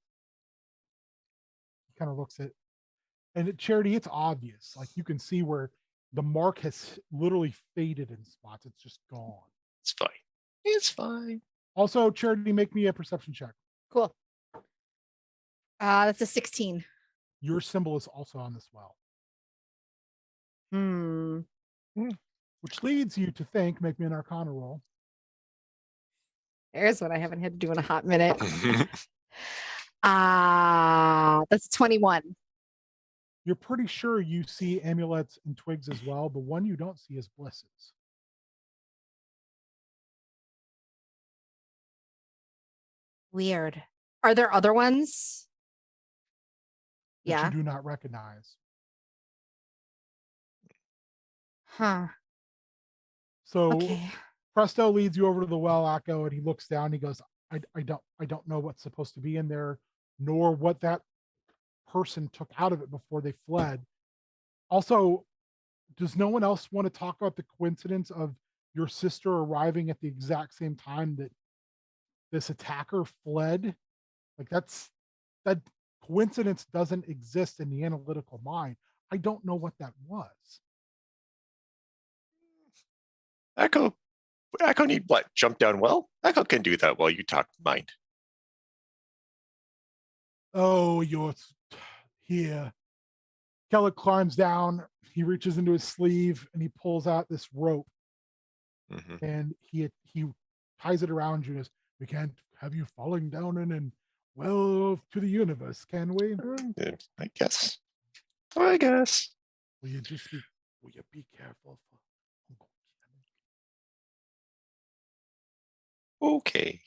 he kind of looks at, and at Charity, it's obvious. Like you can see where the mark has literally faded in spots. It's just gone. It's fine. It's fine. Also, Charity, make me a perception check. Cool. That's a 16. Your symbol is also on this well. Which leads you to think, make me an Arcana roll. There's what I haven't had to do in a hot minute. That's 21. You're pretty sure you see amulets and twigs as well. The one you don't see is Bliss's. Weird. Are there other ones? that Yeah. you do not recognize. Huh. So Okay. Presto leads you over to the well, Akko, and he looks down. And he goes, I don't know what's supposed to be in there, nor what that person took out of it before they fled. Also, does no one else want to talk about the coincidence of your sister arriving at the exact same time that this attacker fled? Like that coincidence doesn't exist in the analytical mind. I don't know what that was. Echo need what? Jump down well? Echo can do that while you talk mind. Oh, you're here. Kellogg climbs down. He reaches into his sleeve and he pulls out this rope Mm-hmm. and he ties it around you. And says, we can't have you falling down in and well to the universe, can we? I guess. I guess. Will you be careful for Uncle Ken? Okay.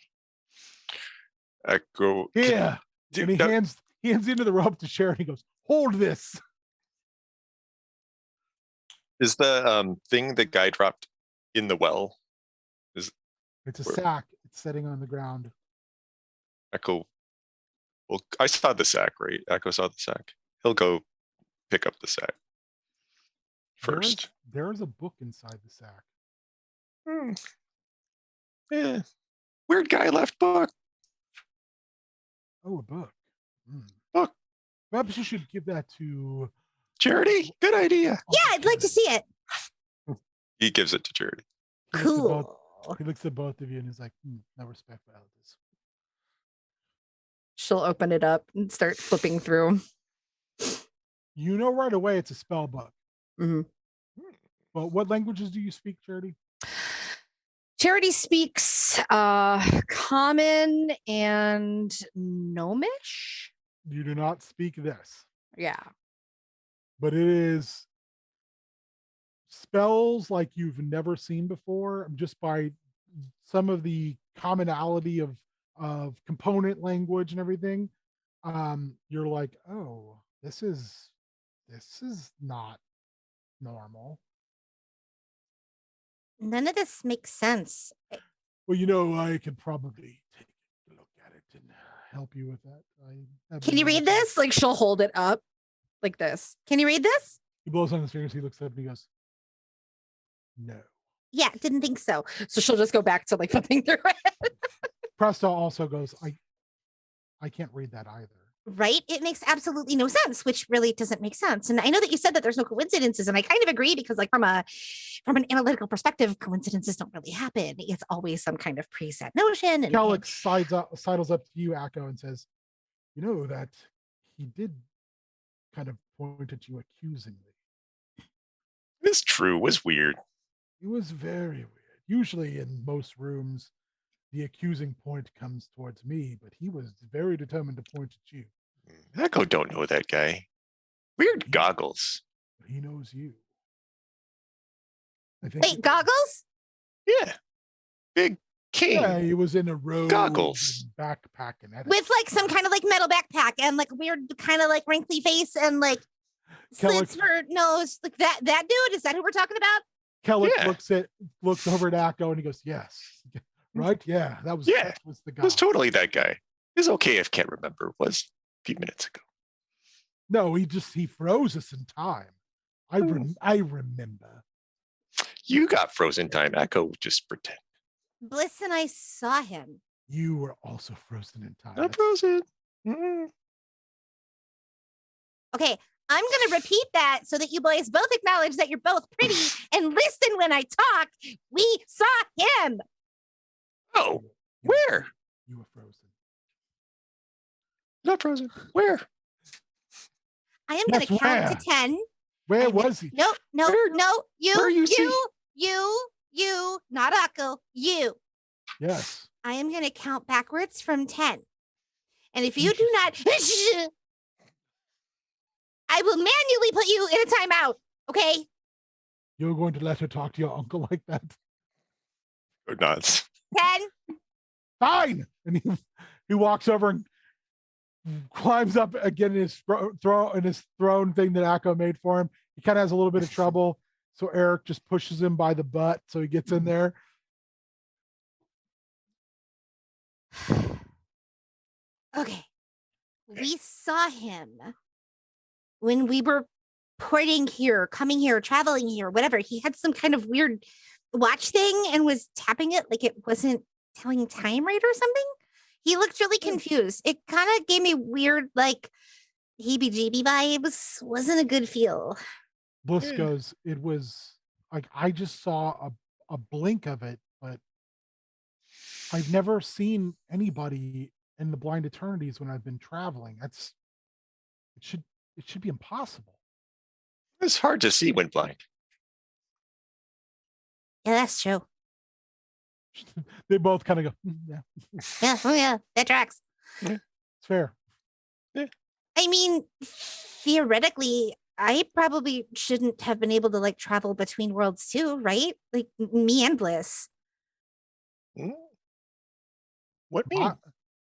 Echo. Here. Dude, And he hands into the rope to Sharon. He goes, hold this. is the thing the guy dropped in the well? It's a Where- sack. It's sitting on the ground. Echo. Well, I saw the sack, right? Echo saw the sack. He'll go pick up the sack first. There is a book inside the sack. Yeah. Weird guy left book. Oh, a book. Book. Perhaps you should give that to Charity. Good idea. Uncle Yeah, I'd like to Ken. see it. He gives it to Charity. He looks at both- Cool. He looks at both of you and he's like, no respect for elders. She'll open it up and start flipping through. You know right away it's a spell book. Mhm. But what languages do you speak, Charity? Charity speaks common and gnomish. You do not speak this, Yeah. but it is spells like you've never seen before, just by some of the commonality of component language and everything. You're like, oh, this is not normal. None of this makes sense. Well, I could probably take a look at it and help you with that. Can you read this? Like she'll hold it up like this. Can you read this? He blows on his fingers. He looks up and he goes, no. Yeah, didn't think so. So she'll just go back to like flipping through it. Presto also goes, I can't read that either. Right? It makes absolutely no sense, which really doesn't make sense. And I know that you said that there's no coincidences, and I kind of agree because, like, from an analytical perspective, coincidences don't really happen. It's always some kind of preset notion. And Kellogg sidles up to you, Akko, and says, that he did kind of point at you accusingly. It's true. It was weird. It was very weird. Usually in most rooms, the accusing point comes towards me, but he was very determined to point at you. Echo don't know that guy. Weird goggles. But he knows you. I think wait, goggles? Yeah. Big king. Yeah, he was in a robe Goggles. and backpack and that. With like some kind of like metal backpack and like weird kind of like wrinkly face and like Kellogg- slits for nose. Like that dude, is that who we're talking about? Kellogg Yeah. looks over at Akko and he goes, yes. Right? Yeah, that was Yeah, the It guy. was totally that guy. It's okay if can't remember. It was a few minutes ago. No, he froze us in time. I remember. You got frozen time. Echo just pretend. Bliss and I saw him. You were also frozen in time. Not That's- frozen. Mm. Okay, I'm going to repeat that so that you boys both acknowledge that you're both pretty and listen when I talk. We saw him. Oh, you were- where? You were frozen. Not frozen. Where? I am going Yes, to count where? to 10. Where And- was he? No, Where- you, where you you, not Akko, you. Yes. I am going to count backwards from 10. And if you do not, I will manually put you in a timeout. Okay. You're going to let her talk to your uncle like that? Or not? 10. Fine. And He walks over and climbs up again in his throne thing that Akko made for him. He kind of has a little bit of trouble, so Eric just pushes him by the butt so he gets in there. Okay. We saw him when we were porting here, coming here, traveling here, whatever. He had some kind of weird watch thing and was tapping it like it wasn't telling time right or something. He looked really confused. It kind of gave me weird, like, heebie-jeebie vibes. Wasn't a good feel. Bliss goes, it was like I just saw a blink of it, but I've never seen anybody in the blind eternities when I've been traveling. It should be impossible. It's hard to see when blind. Yeah, that's true. They both kind of go, yeah, Yeah, oh yeah, that tracks. it's fair. I mean, theoretically, I probably shouldn't have been able to like travel between worlds too, right? Like me and Bliss. What mean?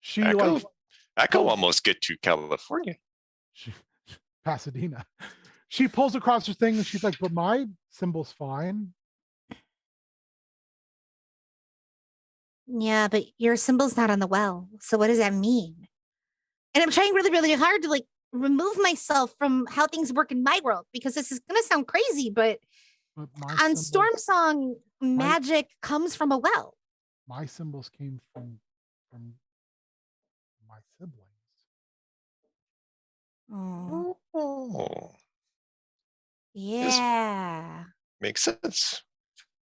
She Echo, like almost get to California. Pasadena. She pulls across her thing and she's like, but my symbol's fine. Yeah, but your symbol's not on the well. So what does that mean? And I'm trying really, really hard to like remove myself from how things work in my world because this is gonna sound crazy, but on Storm Song, magic comes from a well. My symbols came from my siblings. Oh, Yeah. makes sense.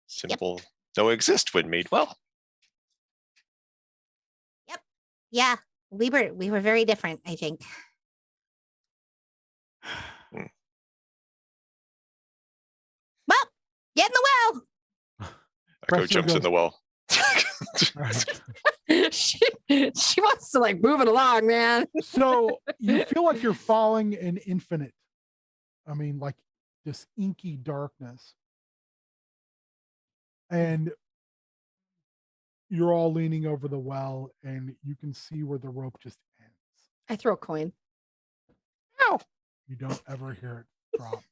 Simple don't exist when made well. Yep. Yeah. We were very different, I think. Well, get in the well. Echo jumps in the well. she wants to like move it along, man. So you feel like you're falling in infinite. I mean, like this inky darkness. And you're all leaning over the well and you can see where the rope just ends. I throw a coin. You don't ever hear it drop.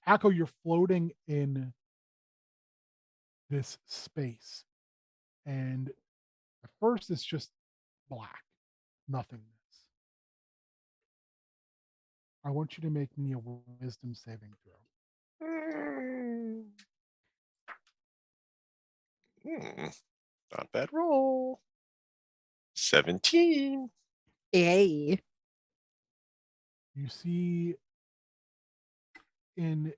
Akko, you're floating in this space. And at first it's just black, nothingness. I want you to make me a wisdom saving throw. Not bad roll. 17. Yay. You see in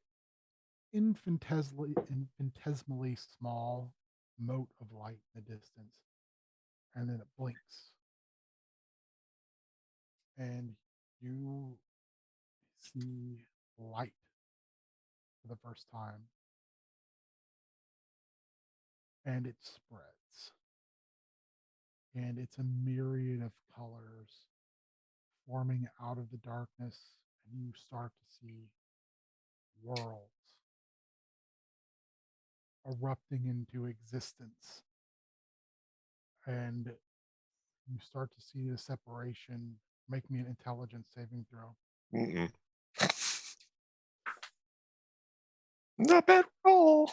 infinitesimally small mote of light in the distance, and then it blinks. And you see light for the first time. And it spreads. And it's a myriad of colors forming out of the darkness, and you start to see worlds erupting into existence. And you start to see the separation. Make me an intelligence saving throw. Not bad roll.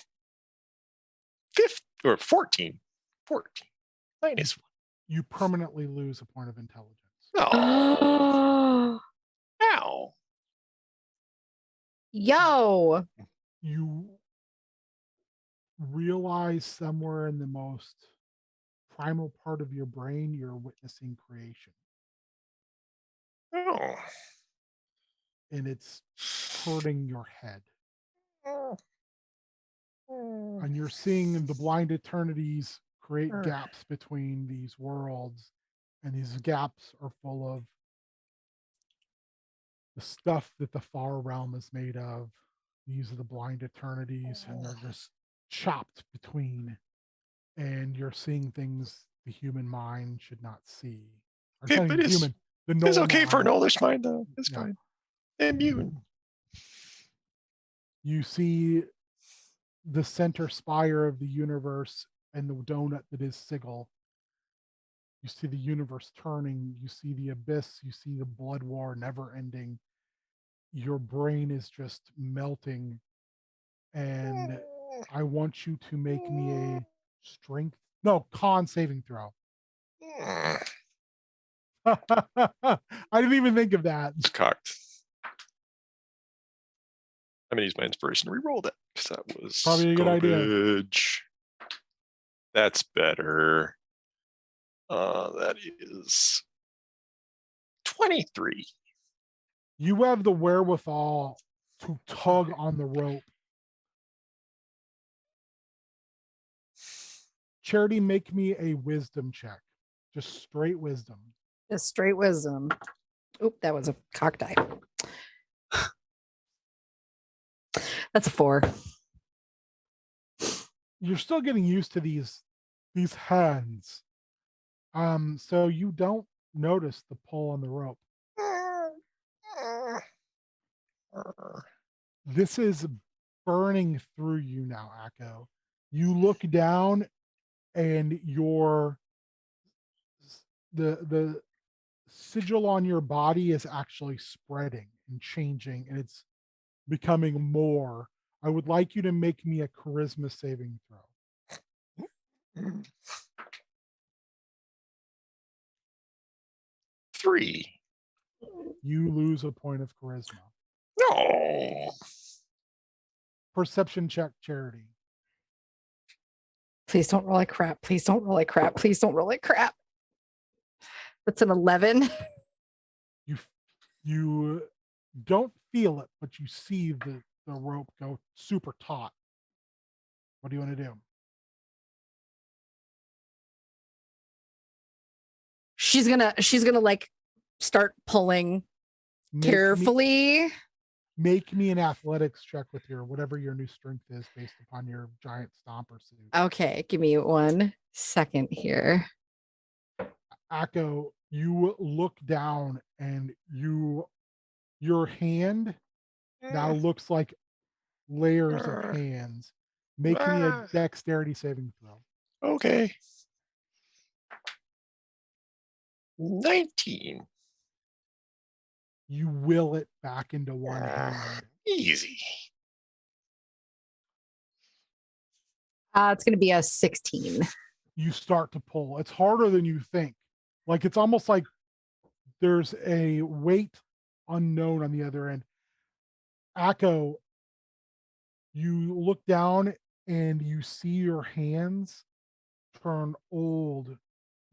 14. 14. Minus 1. You permanently lose a point of intelligence. Oh. Ow. Yo. You realize somewhere in the most primal part of your brain, you're witnessing creation. Oh. And it's hurting your head. And you're seeing the blind eternities create gaps between these worlds. And these gaps are full of the stuff that the far realm is made of. These are the blind eternities, and they're just chopped between. And you're seeing things the human mind should not see. Or Okay, but human, it's okay for an oldish mind, though. It's fine. Immune. You see the center spire of the universe and the donut that is Sigil. You see the universe turning. You see the abyss. You see the blood war never ending. Your brain is just melting. And I want you to make me a con saving throw. I didn't even think of that. It's cocked. I'm gonna use my inspiration to re-roll that because that was Probably a good idea. garbage. That's better. That is 23. You have the wherewithal to tug on the rope. Charity, make me a wisdom check. Just straight wisdom. Just straight wisdom. Oop, that was a cock die. That's a 4. You're still getting used to these hands. So you don't notice the pull on the rope. This is burning through you now, Akko. You look down and the sigil on your body is actually spreading and changing, and it's becoming more. I would like you to make me a charisma saving throw. 3. You lose a point of charisma. No. Perception check, Charity. Please don't roll like crap. Please don't roll like crap. Please don't roll like crap. That's an 11. You don't feel it, but you see the rope go super taut. What do you want to do? She's gonna like start pulling carefully. Make me an athletics check with your whatever your new strength is based upon your giant stomper suit. Okay, give me 1 second here. Akko, you look down and your hand now looks like layers of hands. Make me a dexterity saving throw. Okay. 19. You will it back into one hand. Easy. It's gonna be a 16. You start to pull. It's harder than you think. Like it's almost like there's a weight unknown on the other end. Akko, you look down and you see your hands turn old,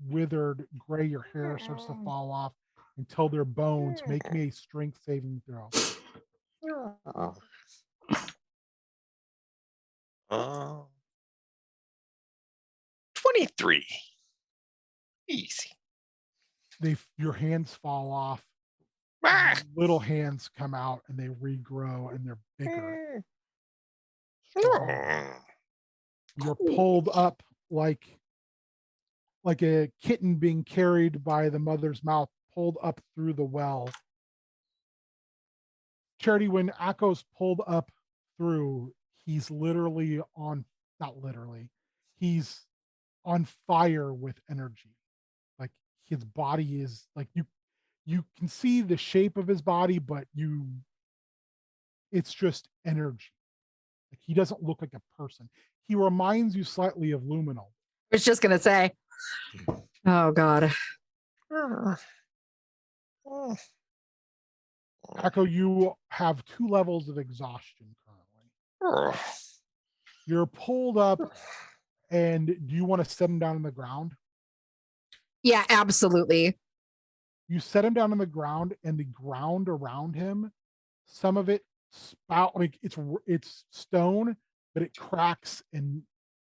withered, gray. Your hair starts to fall off until they're bones. Make me a strength saving throw. 23. Easy. Your hands fall off. Little hands come out and they regrow and they're bigger. Stronger. You're pulled up like a kitten being carried by the mother's mouth, pulled up through the well. Charity, when Akko's pulled up through, he's literally he's on fire with energy. Like his body is like you can see the shape of his body, but it's just energy. Like he doesn't look like a person. He reminds you slightly of Luminal. I was just gonna say. Oh God. Akko, you have 2 levels of exhaustion currently. You're pulled up, and do you want to set him down on the ground? Yeah, absolutely. You set him down on the ground, and the ground around him, some of it like it's stone, but it cracks and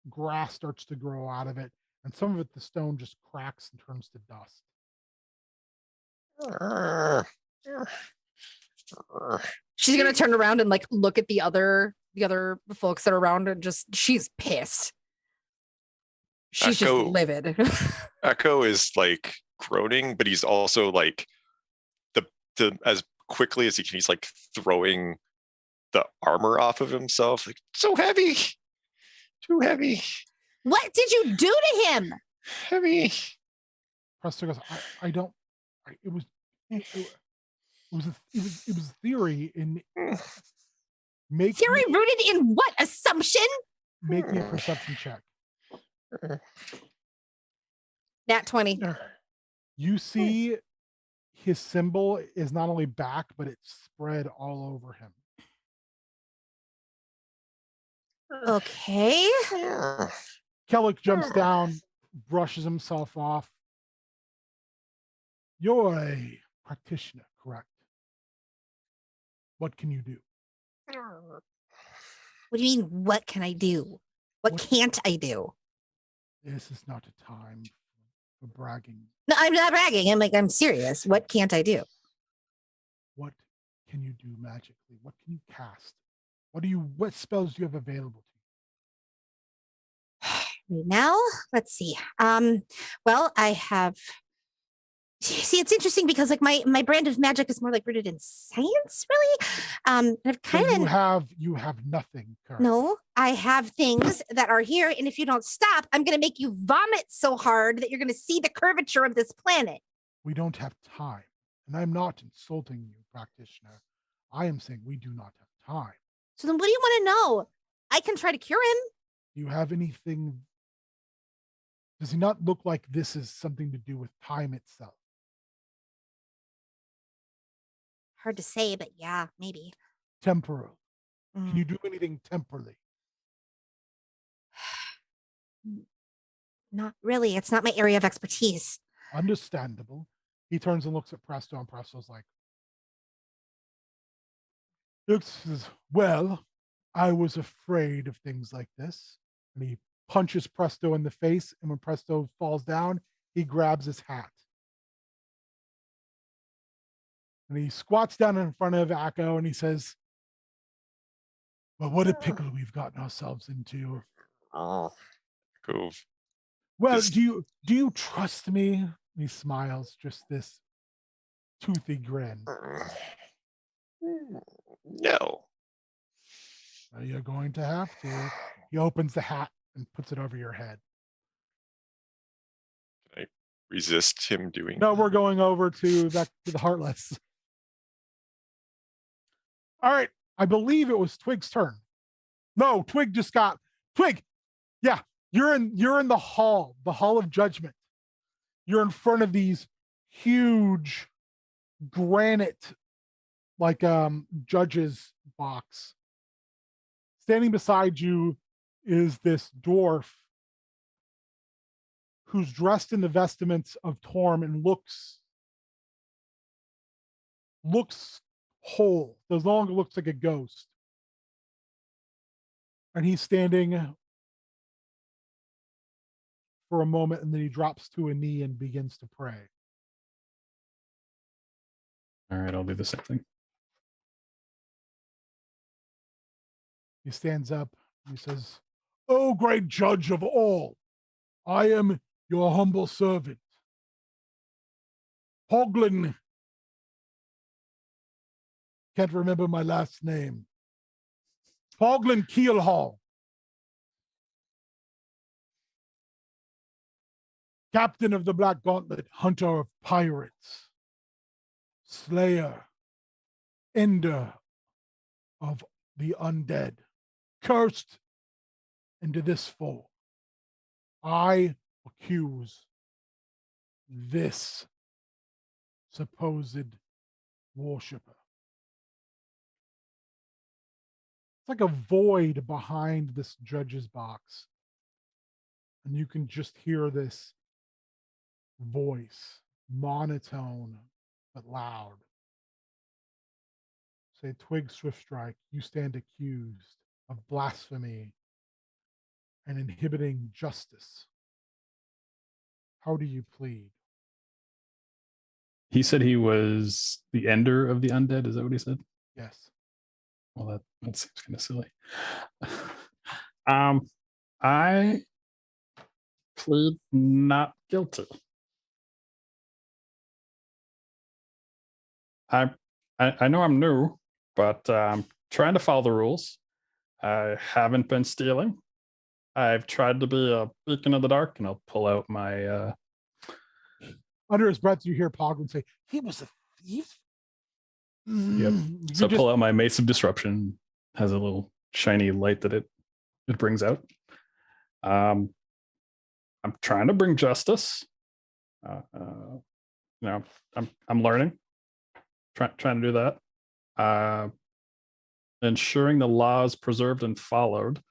grass starts to grow out of it, and some of it the stone just cracks and turns to dust. She's gonna turn around and like look at the other folks that are around and she's pissed. She's just livid. Akko is like groaning, but he's also like the as quickly as he can, he's like throwing the armor off of himself. Like, so heavy. Too heavy. What did you do to him? Heavy. Presto goes, I don't. It was theory in make Theory rooted in what assumption? make me a perception check. Nat 20. You see his symbol is not only back, but it's spread all over him. Okay. Kellic jumps down, brushes himself off. You're a practitioner, correct? What can you do? What do you mean, what can I do? What can't I do? This is not a time for bragging. No, I'm not bragging. I'm serious. What can't I do? What can you do magically? What can you cast? What spells do you have available to you? Right now, let's see. Well, I have. See, it's interesting because like my brand of magic is more like rooted in science, really. I've kind of you have nothing currently. no, I have things that are here, and if you don't stop, I'm gonna make you vomit so hard that you're gonna see the curvature of this planet. We don't have time. And I'm not insulting you, practitioner. I am saying we do not have time. So then what do you want to know? I can try to cure him. Do you have anything? Does he not look like this is something to do with time itself? Hard to say, but yeah, maybe. Temporal. Can Mm. you do anything temporally? Not really. It's not my area of expertise. Understandable. He turns and looks at Presto, and Presto's like, says, well, I was afraid of things like this. And he punches Presto in the face, and when Presto falls down, he grabs his hat. And he squats down in front of Akko and he says, well, what a pickle we've gotten ourselves into. Cool. Well, Just- do you trust me? He smiles, just this toothy grin. No. Well, you're going to have to. He opens the hat and puts it over your head. Can I resist him doing No, we're going over to the Heartless. All right. I believe it was Twig's turn. No, Twig just got Twig. Yeah, you're in the hall of judgment. You're in front of these huge granite judges box. Standing beside you is this dwarf who's dressed in the vestments of Torm and looks whole. No longer looks like a ghost. And he's standing for a moment, and then he drops to a knee and begins to pray. All right, I'll do the same thing. He stands up and he says, "Oh, great judge of all, I am your humble servant, Hoglin. Can't remember my last name. Hoglin Keelhall, captain of the Black Gauntlet, hunter of pirates, slayer, ender of the undead, cursed into this fall. I accuse this supposed worshipper." It's like a void behind this judge's box. And you can just hear this voice, monotone but loud. Say, Twig Swiftstrike, you stand accused of blasphemy and inhibiting justice. How do you plead? He said he was the ender of the undead. Is that what he said? Yes. Well, that seems kind of silly. I plead not guilty. I know I'm new, but I'm trying to follow the rules. I haven't been stealing. I've tried to be a beacon in the dark, and I'll pull out my Under his breath, you hear Poglin say, "He was a thief." Yep. You So I just pull out my Mace of Disruption. Has a little shiny light that it brings out. I'm trying to bring justice. You know, I'm learning. Trying to do that. Ensuring the law is preserved and followed.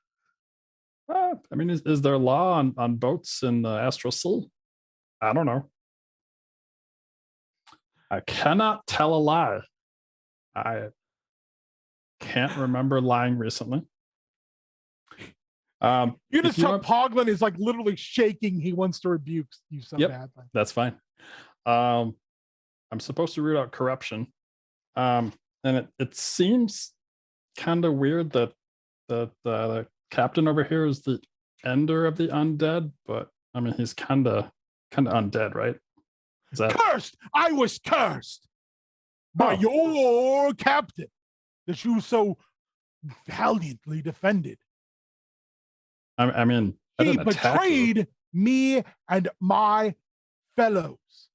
I mean, is there law on boats in the Astral Sea? I don't know. I cannot tell a lie. I can't remember lying recently. you if just you tell want- Poglin is like literally shaking. He wants to rebuke you so Yep. badly. That's fine. I'm supposed to root out corruption. And it seems kind of weird that the captain over here is the ender of the undead, but I mean he's kind of undead, right? Is that Cursed! I was cursed by Oh. your captain that you so valiantly defended. I mean I He didn't attack you. betrayed me and my fellows,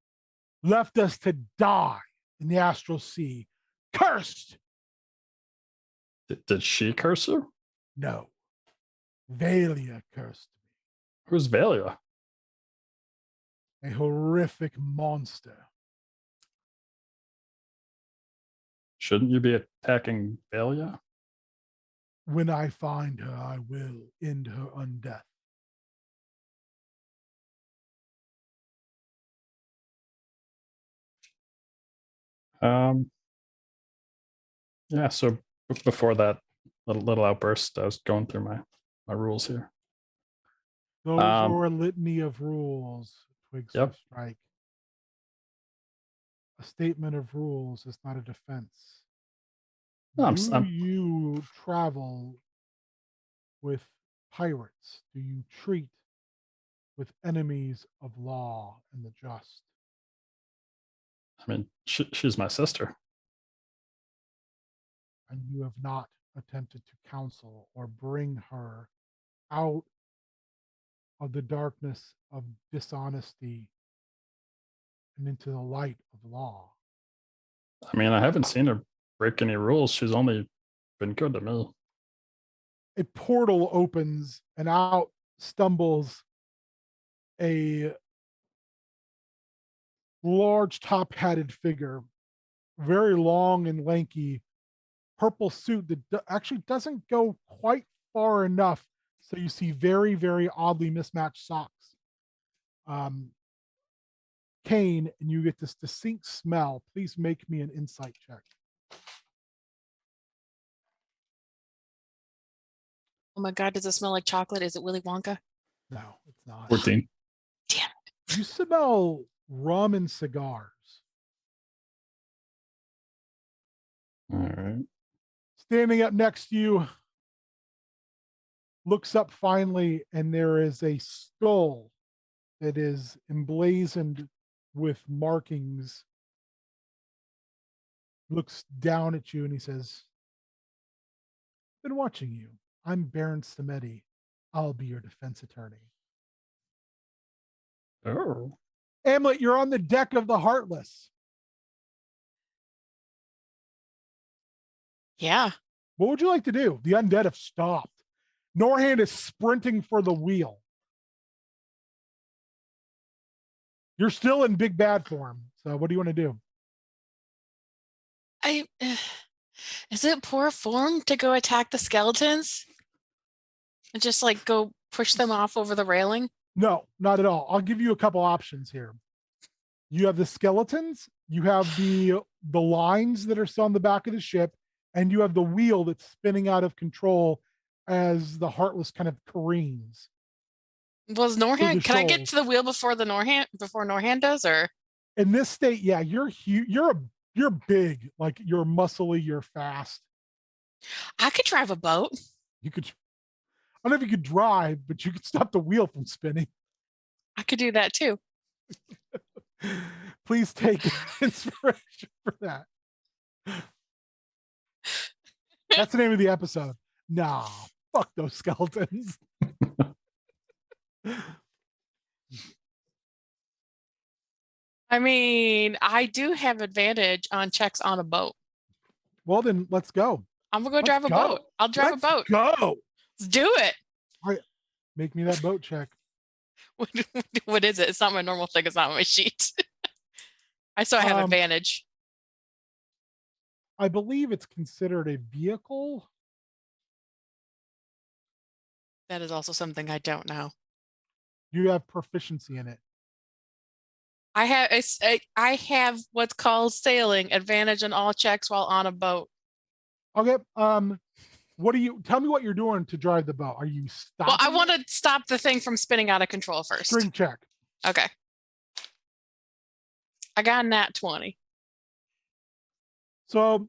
left us to die in the Astral Sea. Cursed! Did she curse you? No. Valia cursed Who's Valia? me. A horrific monster. Shouldn't you be attacking Valia? When I find her, I will end her undeath. Yeah, so before that little outburst, I was going through my rules here. Those Um, are a litany of rules. Twigs Yep. strike. A statement of rules is not a defense. No, Do you travel with pirates? Do you treat with enemies of law and the just? I mean, she's my sister. And you have not attempted to counsel or bring her out of the darkness of dishonesty and into the light of law. I mean, I haven't seen her break any rules. She's only been good to me. A portal opens and out stumbles a large top-hatted figure, very long and lanky, purple suit that actually doesn't go quite far enough, so you see very, very oddly mismatched socks. Cane, and you get this distinct smell. Please make me an insight check. Oh my God, does it smell like chocolate? Is it Willy Wonka? No, it's not. 14. Damn. You smell rum and cigars. All right. Standing up next to you, looks up finally, and there is a skull that is emblazoned with markings. Looks down at you and he says, "Been watching you. I'm Baron Samedi. I'll be your defense attorney." Oh. Hamlet, you're on the deck of the Heartless. Yeah. What would you like to do? The undead have stopped. Norhand is sprinting for the wheel. You're still in big bad form. So what do you want to do? Is it poor form to go attack the skeletons and just like go push them off over the railing? No, not at all. I'll give you a couple options here. You have the skeletons, you have the lines that are still on the back of the ship, and you have the wheel that's spinning out of control as the Heartless kind of careens. Was Norhand? Can I get shoals. to the wheel before Norhand does, or In this state, yeah, you're huge. You're big, like you're muscly, you're fast. I could drive a boat? You could, I don't know if you could drive, but you could stop the wheel from spinning. I could do that too. Please take inspiration for that. That's the name of the episode. Nah, fuck those skeletons. I mean, I do have advantage on checks on a boat. Well, then let's go. I'm gonna go Let's drive a go. boat. I'll drive Let's a boat. go. Let's do it. Make me that boat check. What is it? It's not my normal thing. It's not my sheet. I still have advantage. I believe it's considered a vehicle. That is also something I don't know. You have proficiency in it. I have what's called sailing advantage on all checks while on a boat. Okay. What do you tell me what you're doing to drive the boat? Are you stopping? Well, I want to stop the thing from spinning out of control first. String check. Okay. I got a nat 20. So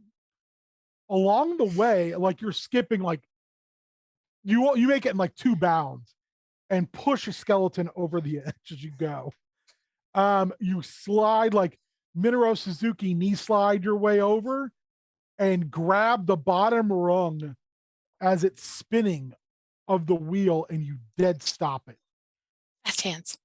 along the way, like you're skipping, like you make it in like 2 bounds and push a skeleton over the edge as you go. You slide like Minoru Suzuki knee slide your way over and grab the bottom rung as it's spinning of the wheel and you dead stop it. Fast hands.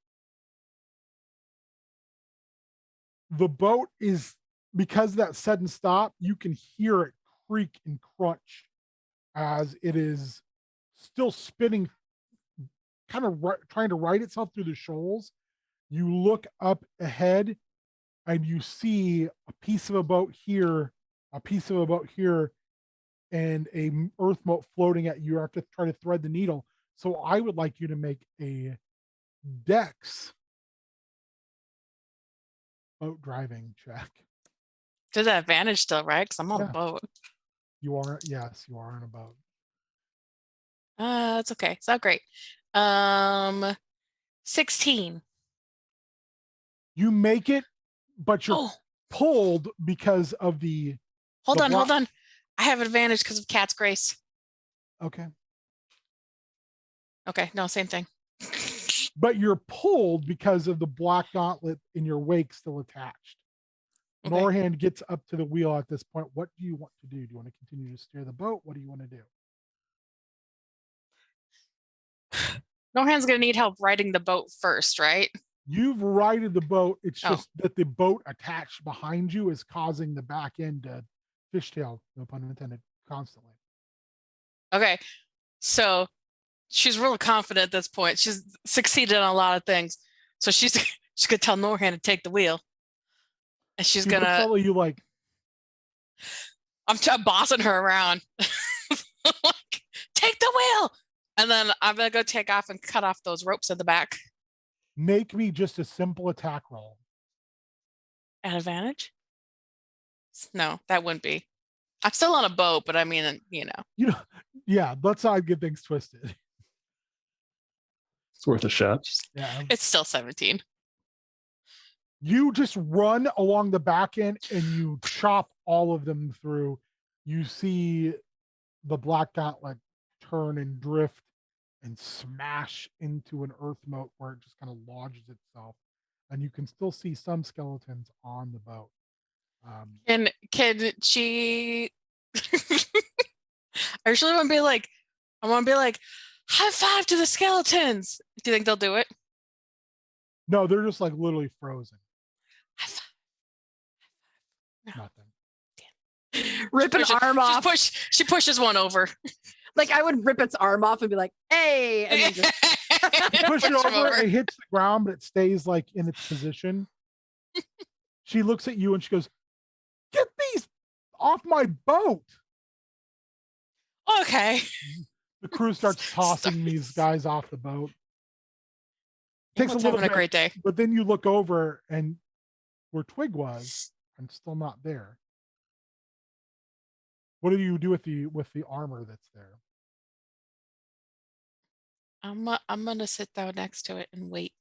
The boat is, because of that sudden stop, you can hear it creak and crunch as it is still spinning, kind of trying to right itself through the shoals. You look up ahead and you see a piece of a boat here, a piece of a boat here, and a earth moat floating at you. You have to try to thread the needle. So I would like you to make a dex boat driving check. Does that advantage still, right? Because I'm on Yeah. a boat. You are, yes, you are on a boat. It's okay. It's not great. 16. You make it, but you're Oh, pulled because of the. hold the on, hold on. I have advantage because of Cat's Grace. Okay. Okay, no, same thing. But you're pulled because of the black gauntlet in your wake still attached. Okay. Norhand gets up to the wheel at this point. What do you want to do? Do you want to continue to steer the boat? What do you want to do? Norhand's gonna need help riding the boat first, right? You've righted the boat. It's Oh. just that the boat attached behind you is causing the back end to fishtail, no pun intended, constantly. Okay, so she's really confident at this point. She's succeeded on a lot of things, so she's gonna tell Norhand to take the wheel, and she's She looks gonna. at you like, I'm bossing her around. Like, take the wheel, and then I'm gonna go take off and cut off those ropes in the back. make me just a simple attack roll. At advantage? No, that wouldn't be. I'm still on a boat, but I mean, you know. You know, yeah, let's not get things twisted. It's worth a shot. Yeah. It's still 17. You just run along the back end and you chop all of them through. You see the black gauntlet turn and drift and smash into an earth moat where it just kind of lodges itself. And you can still see some skeletons on the boat. And can she? I actually want to be like, high five to the skeletons. Do you think they'll do it? No, they're just like literally frozen. High five. No. Nothing. Rip an arm off. She pushes one over. Like I would rip its arm off and be like, "Hey!" And then just You push it over, it hits the ground, but it stays like in its position. She looks at you and she goes, "Get these off my boat." Okay. The crew starts tossing these guys off the boat. Takes a Everyone's little having a bit, great day. but then you look over and where Twig was, I'm still not there. What do you do with the armor that's there? I'm gonna sit down next to it and wait.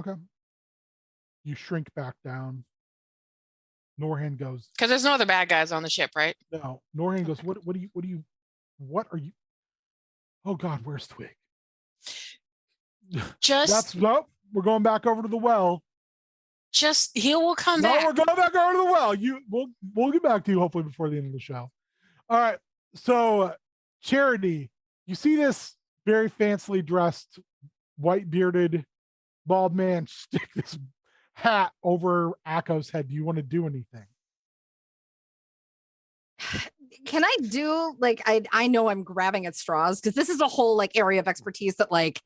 Okay. You shrink back down. Norhand goes, Because there's no other bad guys on the ship, right? no. Norhand goes, what are you? Oh God, where's Twig? Just Nope. We're going back over to the well. he will come No, back. we're going back over to the well. We'll get back to you hopefully before the end of the show. All right. So Charity, you see this very fancily dressed, white bearded, bald man stick this hat over Akko's head. Do you want to do anything? Can I do like I know I'm grabbing at straws because this is a whole like area of expertise that like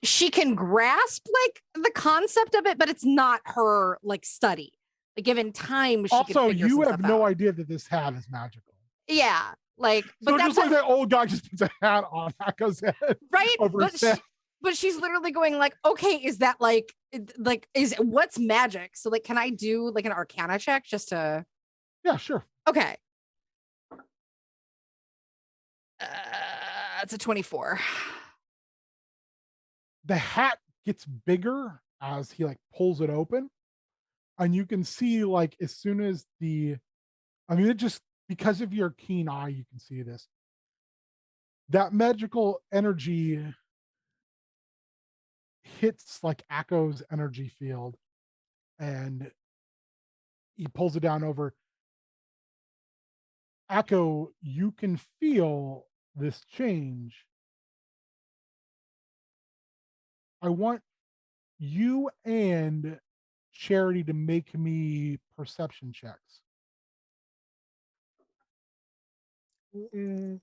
she can grasp like the concept of it, but it's not her like study. Like given time, she Also, can figure you some have stuff no out. idea that this hat is magical. Yeah, like So but just that's like that old guy just puts a hat on Akko's head. right. Over his head. But she's literally going like, okay, is that like is what's magic? So like, can I do like an Arcana check just to? Yeah, sure. Okay. It's a 24. The hat gets bigger as he like pulls it open, and you can see like as soon as it just because of your keen eye, you can see this. That magical energy hits like Akko's energy field, and he pulls it down over. Akko, you can feel this change. I want you and Charity to make me perception checks. Mm,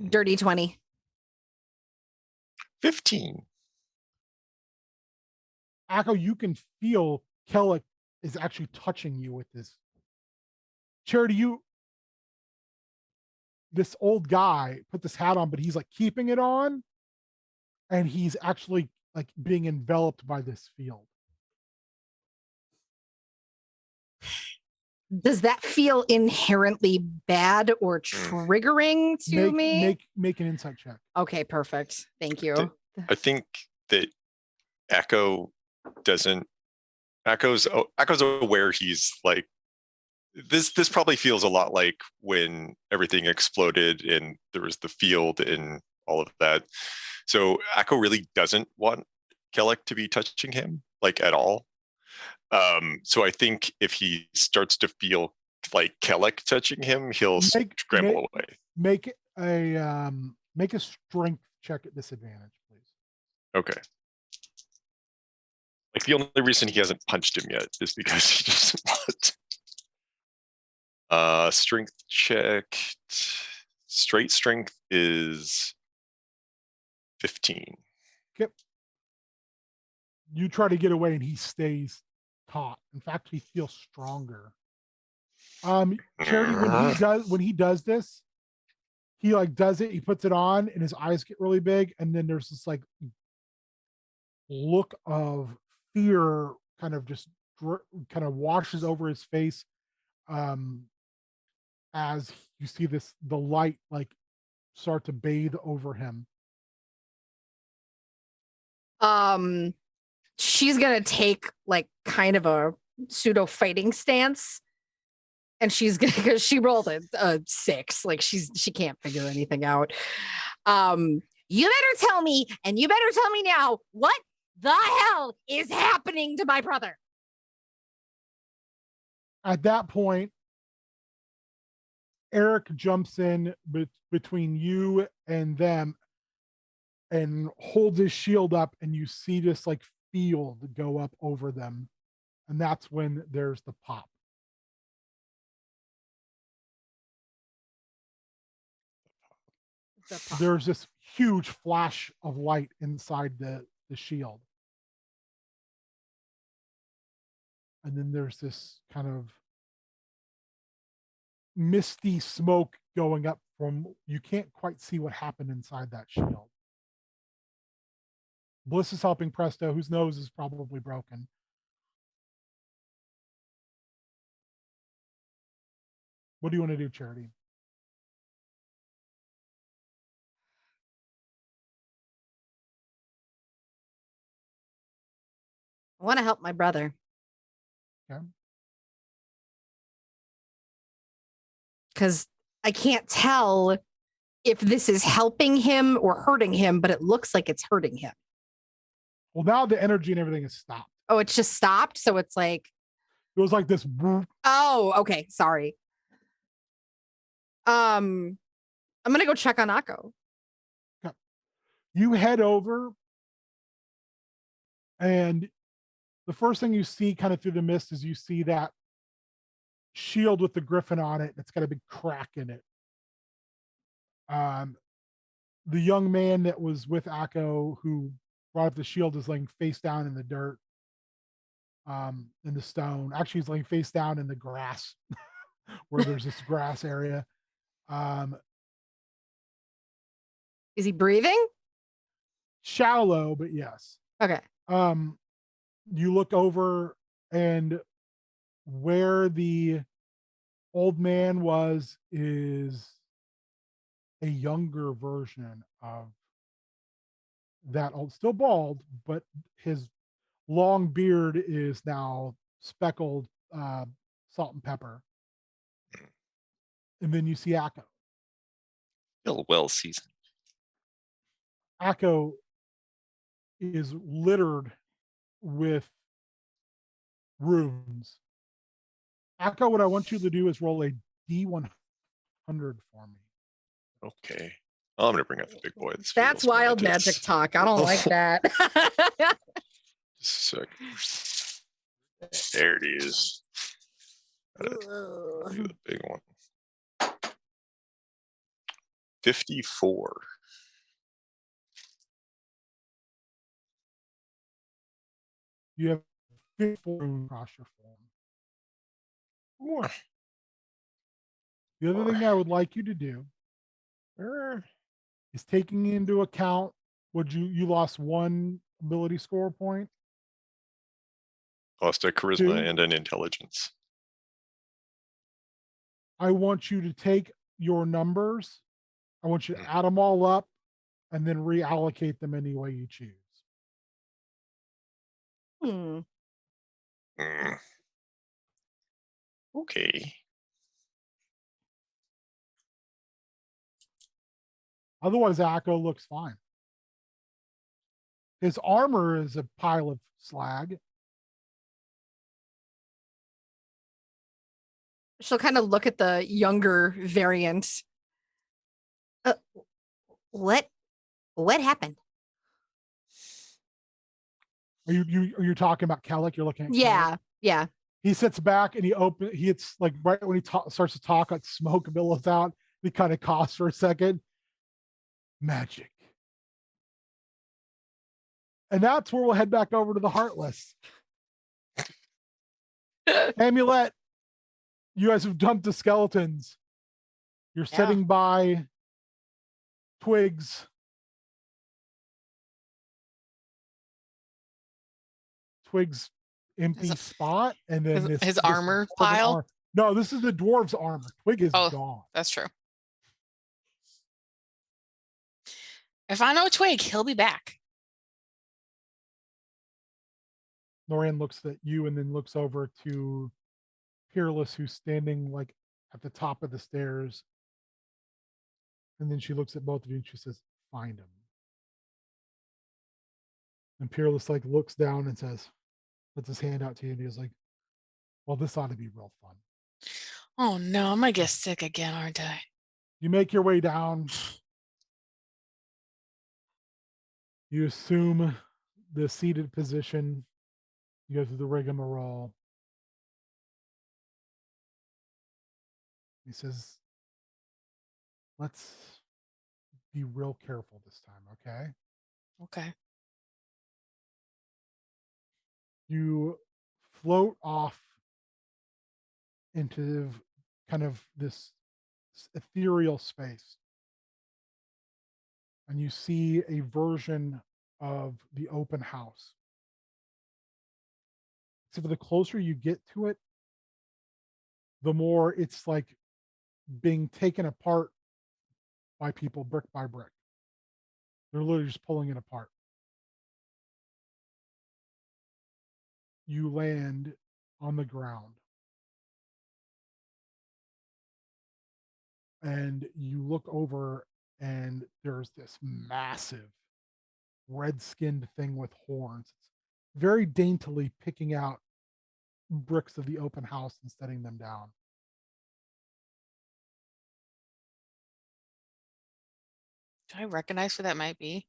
Dirty 20. 15. Akko, you can feel Kellic is actually touching you with this. Charity, this old guy put this hat on, but he's like keeping it on, and he's actually like being enveloped by this field. Does that feel inherently bad or triggering to me? Make an insight check. Okay, perfect. Thank you. I think that Akko Akko's aware he's like this probably feels a lot like when everything exploded and there was the field and all of that. So Akko really doesn't want Kellic to be touching him like at all. So I think if he starts to feel like Kellic touching him, he'll scramble away. Make a strength check at disadvantage, please. Okay. Like the only reason he hasn't punched him yet is because he doesn't want. Strength check. Straight strength is 15. Yep. You try to get away and he stays taut. In fact, he feels stronger. Charity, when he does this, he like does it, he puts it on and his eyes get really big, and then there's this like look of fear kind of just kind of washes over his face as you see the light like start to bathe over him. She's gonna take like kind of a pseudo fighting stance, and she's gonna because she rolled a 6. Like she can't figure anything out. You better tell me, and you better tell me now, what the hell is happening to my brother? At that point, Eric jumps in between you and them and holds his shield up, and you see this like field go up over them, and that's when there's the pop. There's this huge flash of light inside the shield, and then there's this kind of misty smoke going up from, you can't quite see what happened inside that shield. Bliss is helping Presto, whose nose is probably broken. What do you want to do, Charity? I want to help my brother. Okay. Because I can't tell if this is helping him or hurting him, but it looks like it's hurting him. Well, now the energy and everything is stopped. Oh, it's just stopped. So it's like, it was like this. Oh, okay. Sorry. I'm gonna go check on Akko. Okay. You head over, and the first thing you see kind of through the mist is you see that shield with the griffin on it. It's got a big crack in it. The young man that was with Akko who brought up the shield is laying face down in the dirt, in the stone. Actually, he's laying face down in the grass where there's this grass area. Is he breathing? Shallow, but yes. Okay. You look over, and where the old man was is a younger version of that old, still bald, but his long beard is now speckled salt and pepper. And then you see Akko. Still well seasoned. Akko is littered with runes. Akko, what I want you to do is roll a D100 for me. Okay. I'm gonna bring up the big boy. That's wild magic talk. I don't like that. Just a sec. There it is. Gotta do the big one. 54. You have 54 runes across your form. The other thing I would like you to do is taking into account what you lost 1 ability score point. Lost a charisma 2. and an intelligence. I want you to take your numbers. I want you to add them all up and then reallocate them any way you choose. Mm. Okay. Otherwise, Akko looks fine. His armor is a pile of slag. She'll kind of look at the younger variant. What happened? Are you talking about Kellic? You're looking at Kellic? Yeah. He sits back and it's like right when he starts to talk, like smoke billows out. He kind of coughs for a second. Magic. And that's where we'll head back over to the Heartless. Amulet, you guys have dumped the skeletons. You're sitting by Twig's empty spot, and then his armor pile. No, this is the dwarves' armor. Twig is gone. That's true. If I know Twig, he'll be back. Norian looks at you and then looks over to Peerless, who's standing like at the top of the stairs. And then she looks at both of you and she says, "Find him." And Peerless like looks down and says, puts his hand out to you, and he's like, "Well, this ought to be real fun." Oh no, I'm gonna get sick again, aren't I? You make your way down. You assume the seated position. You go through the rigmarole. He says, "Let's be real careful this time, okay?" Okay. You float off into kind of this ethereal space. And you see a version of the open house. So the closer you get to it, the more it's like being taken apart by people brick by brick. They're literally just pulling it apart. You land on the ground. And you look over, and there's this massive red-skinned thing with horns. It's very daintily picking out bricks of the open house and setting them down. Do I recognize who that might be?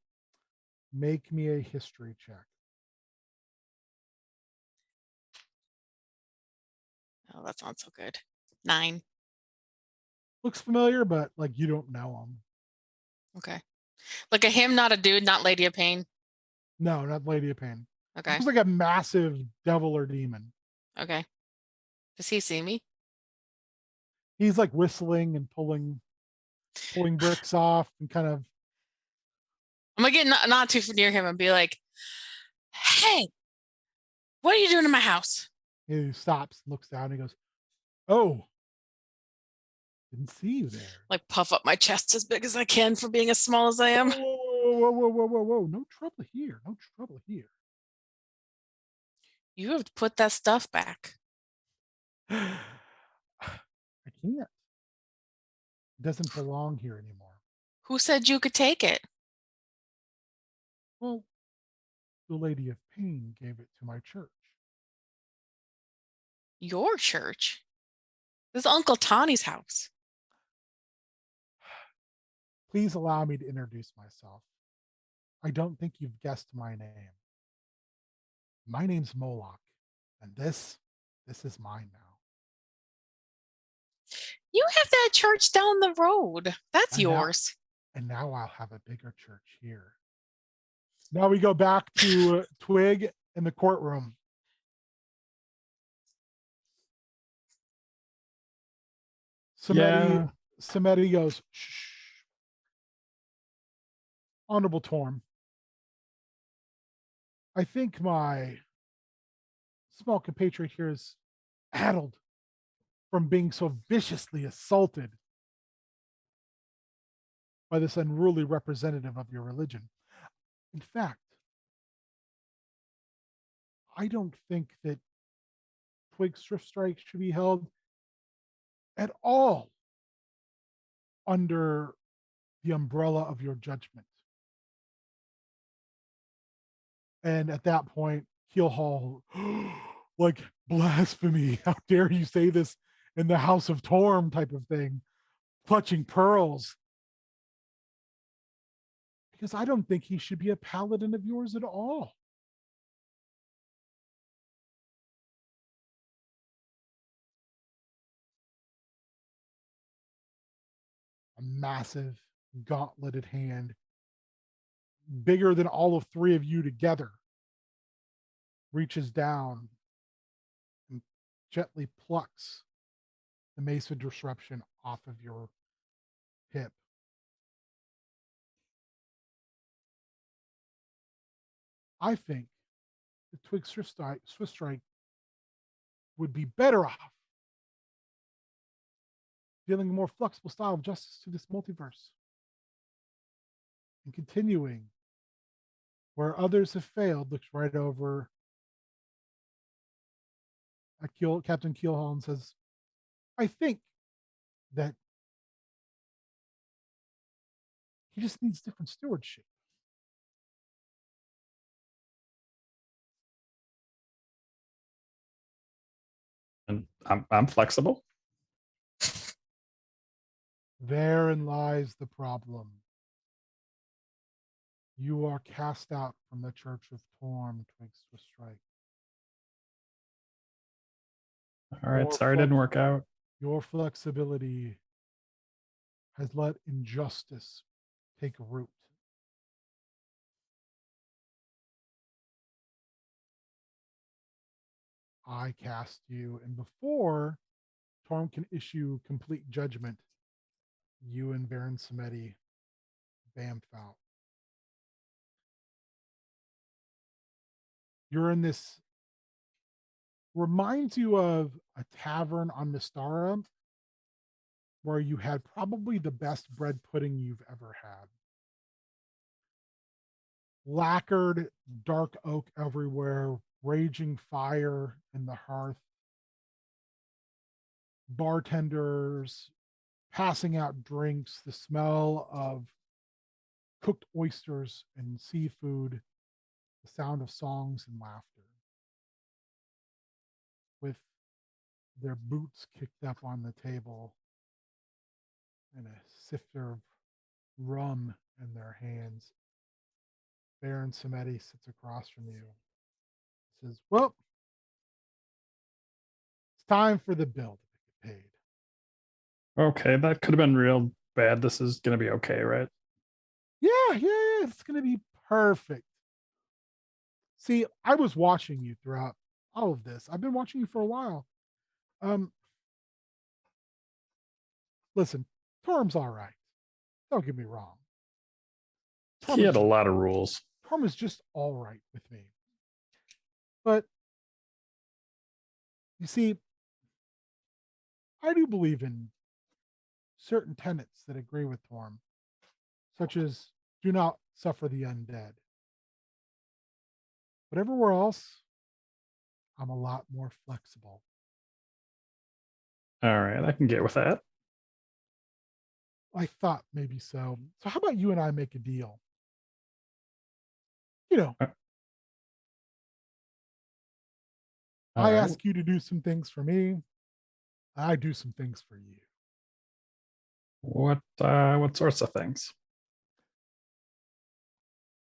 Make me a history check. Oh, that sounds so good. 9. Looks familiar, but like you don't know him. Okay. Like a him, not a dude, not Lady of Pain. No, not Lady of Pain. Okay. Looks like a massive devil or demon. Okay. Does he see me? He's like whistling and pulling bricks off and kind of. I'm gonna get not too near him and be like, "Hey, what are you doing in my house?" He stops, looks down, and he goes, "Oh, didn't see you there." Like puff up my chest as big as I can for being as small as I am. Whoa! No trouble here. No trouble here. You have to put that stuff back. I can't. It doesn't belong here anymore. Who said you could take it? Well, the Lady of Pain gave it to my church. Your church? This is Uncle Tawny's house. Please allow me to introduce myself. I don't think you've guessed my name. My name's Moloch, and this is mine now. You have that church down the road. That's And now- yours. And now I'll have a bigger church here. Now we go back to Twig in the courtroom. Samedi goes, shh. Honorable Torm, I think my small compatriot here is addled from being so viciously assaulted by this unruly representative of your religion. In fact, I don't think that Twig Strift Strike should be held at all under the umbrella of your judgment. And at that point, Keelhaul, like blasphemy. How dare you say this in the House of Torm type of thing, clutching pearls. Because I don't think he should be a paladin of yours at all. A massive gauntleted hand, bigger than all of three of you together, reaches down and gently plucks the Mace of Disruption off of your hip. I think the Twig Swift Strike would be better off dealing a more flexible style of justice to this multiverse and continuing where others have failed. Looks right over at Captain Keelhaul and says, I think that he just needs different stewardship. And I'm flexible. Therein lies the problem. You are cast out from the Church of Torm, Twig Swift Strike. All right, sorry it didn't work out. Your flexibility has let injustice take root. I cast you, and before Torm can issue complete judgment, you and Baron Samedi bamf out. You're in this, reminds you of a tavern on Mystara where you had probably the best bread pudding you've ever had. Lacquered dark oak everywhere, raging fire in the hearth, bartenders passing out drinks, the smell of cooked oysters and seafood, the sound of songs and laughter. With their boots kicked up on the table and a sifter of rum in their hands, Baron Samedi sits across from you. Says, well, time for the bill to be paid. Okay, that could have been real bad. This is gonna be okay, right? Yeah, it's gonna be perfect. See, I was watching you throughout all of this. I've been watching you for a while. Um, listen, Torm's all right. Don't get me wrong. He had a lot of rules. Torm is just all right with me. But you see, I do believe in certain tenets that agree with Torm, such as do not suffer the undead. But everywhere else, I'm a lot more flexible. All right, I can get with that. I thought maybe so. So how about you and I make a deal? You know, All I right. ask you to do some things for me. I do some things for you. What sorts of things?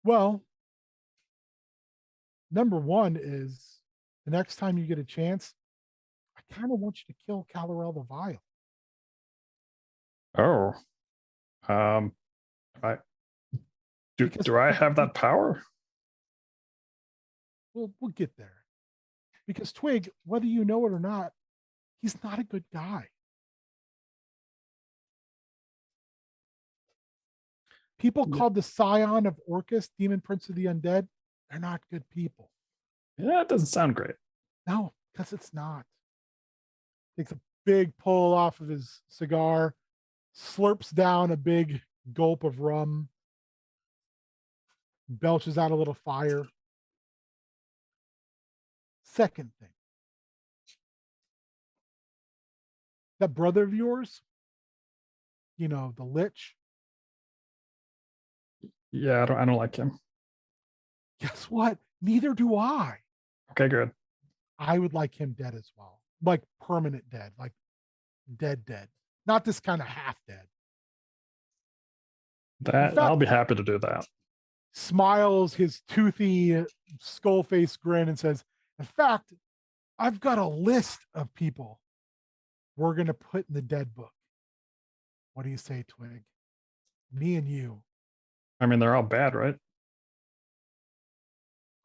Well, number one is the next time you get a chance, I kind of want you to kill Calorel the Vile. Oh, I do I have that power? We'll get there. Because Twig, whether you know it or not, he's not a good guy. People called the Scion of Orcus, Demon Prince of the Undead, they're not good people. Yeah, it doesn't sound great. No, because it's not. Takes a big pull off of his cigar, slurps down a big gulp of rum, belches out a little fire. Second thing, that brother of yours, you know, the Lich, Yeah, I don't like him. guess what? Neither do I. Okay, good. I would like him dead as well. Like permanent dead, like dead. Not this kind of half dead. That I'll be happy to do that. Smiles his toothy skull face grin and says, in fact, I've got a list of people we're going to put in the dead book. What do you say, Twig? Me and you. I mean, they're all bad, right?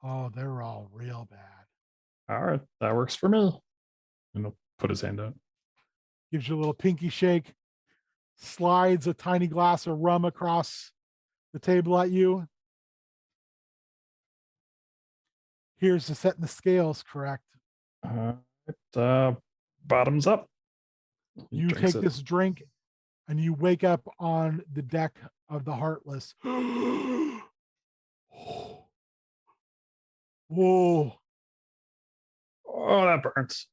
Oh, they're all real bad. All right, that works for me. And he'll put his hand out. Gives you a little pinky shake, slides a tiny glass of rum across the table at you. Here's the setting the scales correct. Bottoms up. He You drinks take it. this drink and you wake up on the deck of the Heartless. Whoa. Oh, that burns.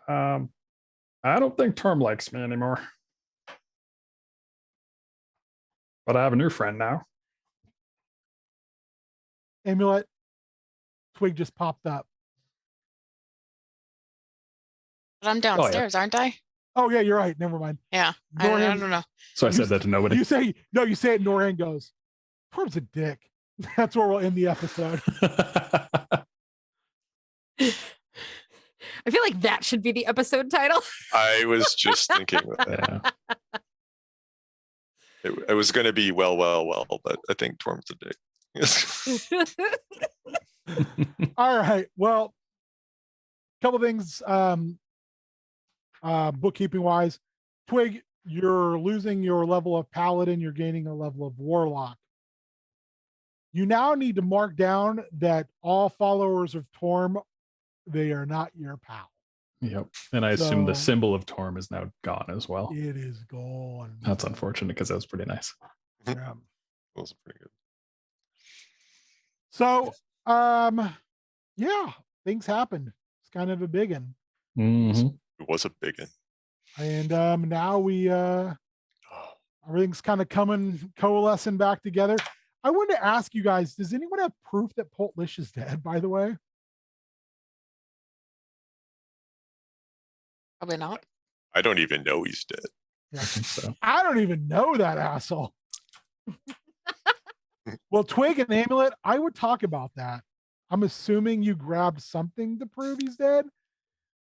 I don't think Torm likes me anymore. But I have a new friend now. Amulet. Twig just popped up. But I'm downstairs, aren't I? Oh, yeah, you're right. Never mind. Yeah. I Norhan, don't know. So I said that to nobody. You say it, Norhan goes, Torm's a dick. That's where we'll end the episode. I feel like that should be the episode title. I was just thinking that. Yeah. It was going to be well, but I think Torm's a dick. All right. Well, couple things bookkeeping wise. Twig, you're losing your level of paladin, you're gaining a level of warlock. You now need to mark down that all followers of Torm, they are not your pal. Yep. And I assume the So- symbol of Torm is now gone as well. It is gone. That's unfortunate because that was pretty nice. Yeah. Those are pretty good. So, yeah, things happened. It's kind of a big one. Mhm. It was a big one. And now we everything's kind of coalescing back together. I wanted to ask you guys, does anyone have proof that Poltlish is dead, by the way? Probably not. I don't even know he's dead. Yeah. I think so. I don't even know that asshole. Well, Twig and Amulet, I would talk about that. I'm assuming you grabbed something to prove he's dead.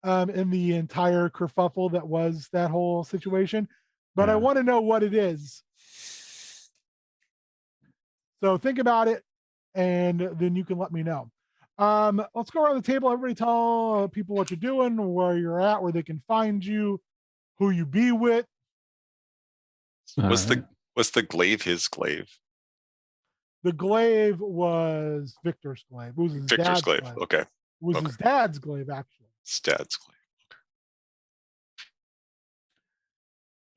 in the entire kerfuffle that was that whole situation, but I Yeah. want to know what it is. So think about it, and then you can let me know. Let's go around the table. Everybody tell people what you're doing, where you're at, where they can find you, who you be with. All Was right. the glaive his glaive? The glaive was Victor's glaive. It was his Victor's dad's glaive. glaive. Okay. It was Okay. his dad's glaive, actually. Stats glaive.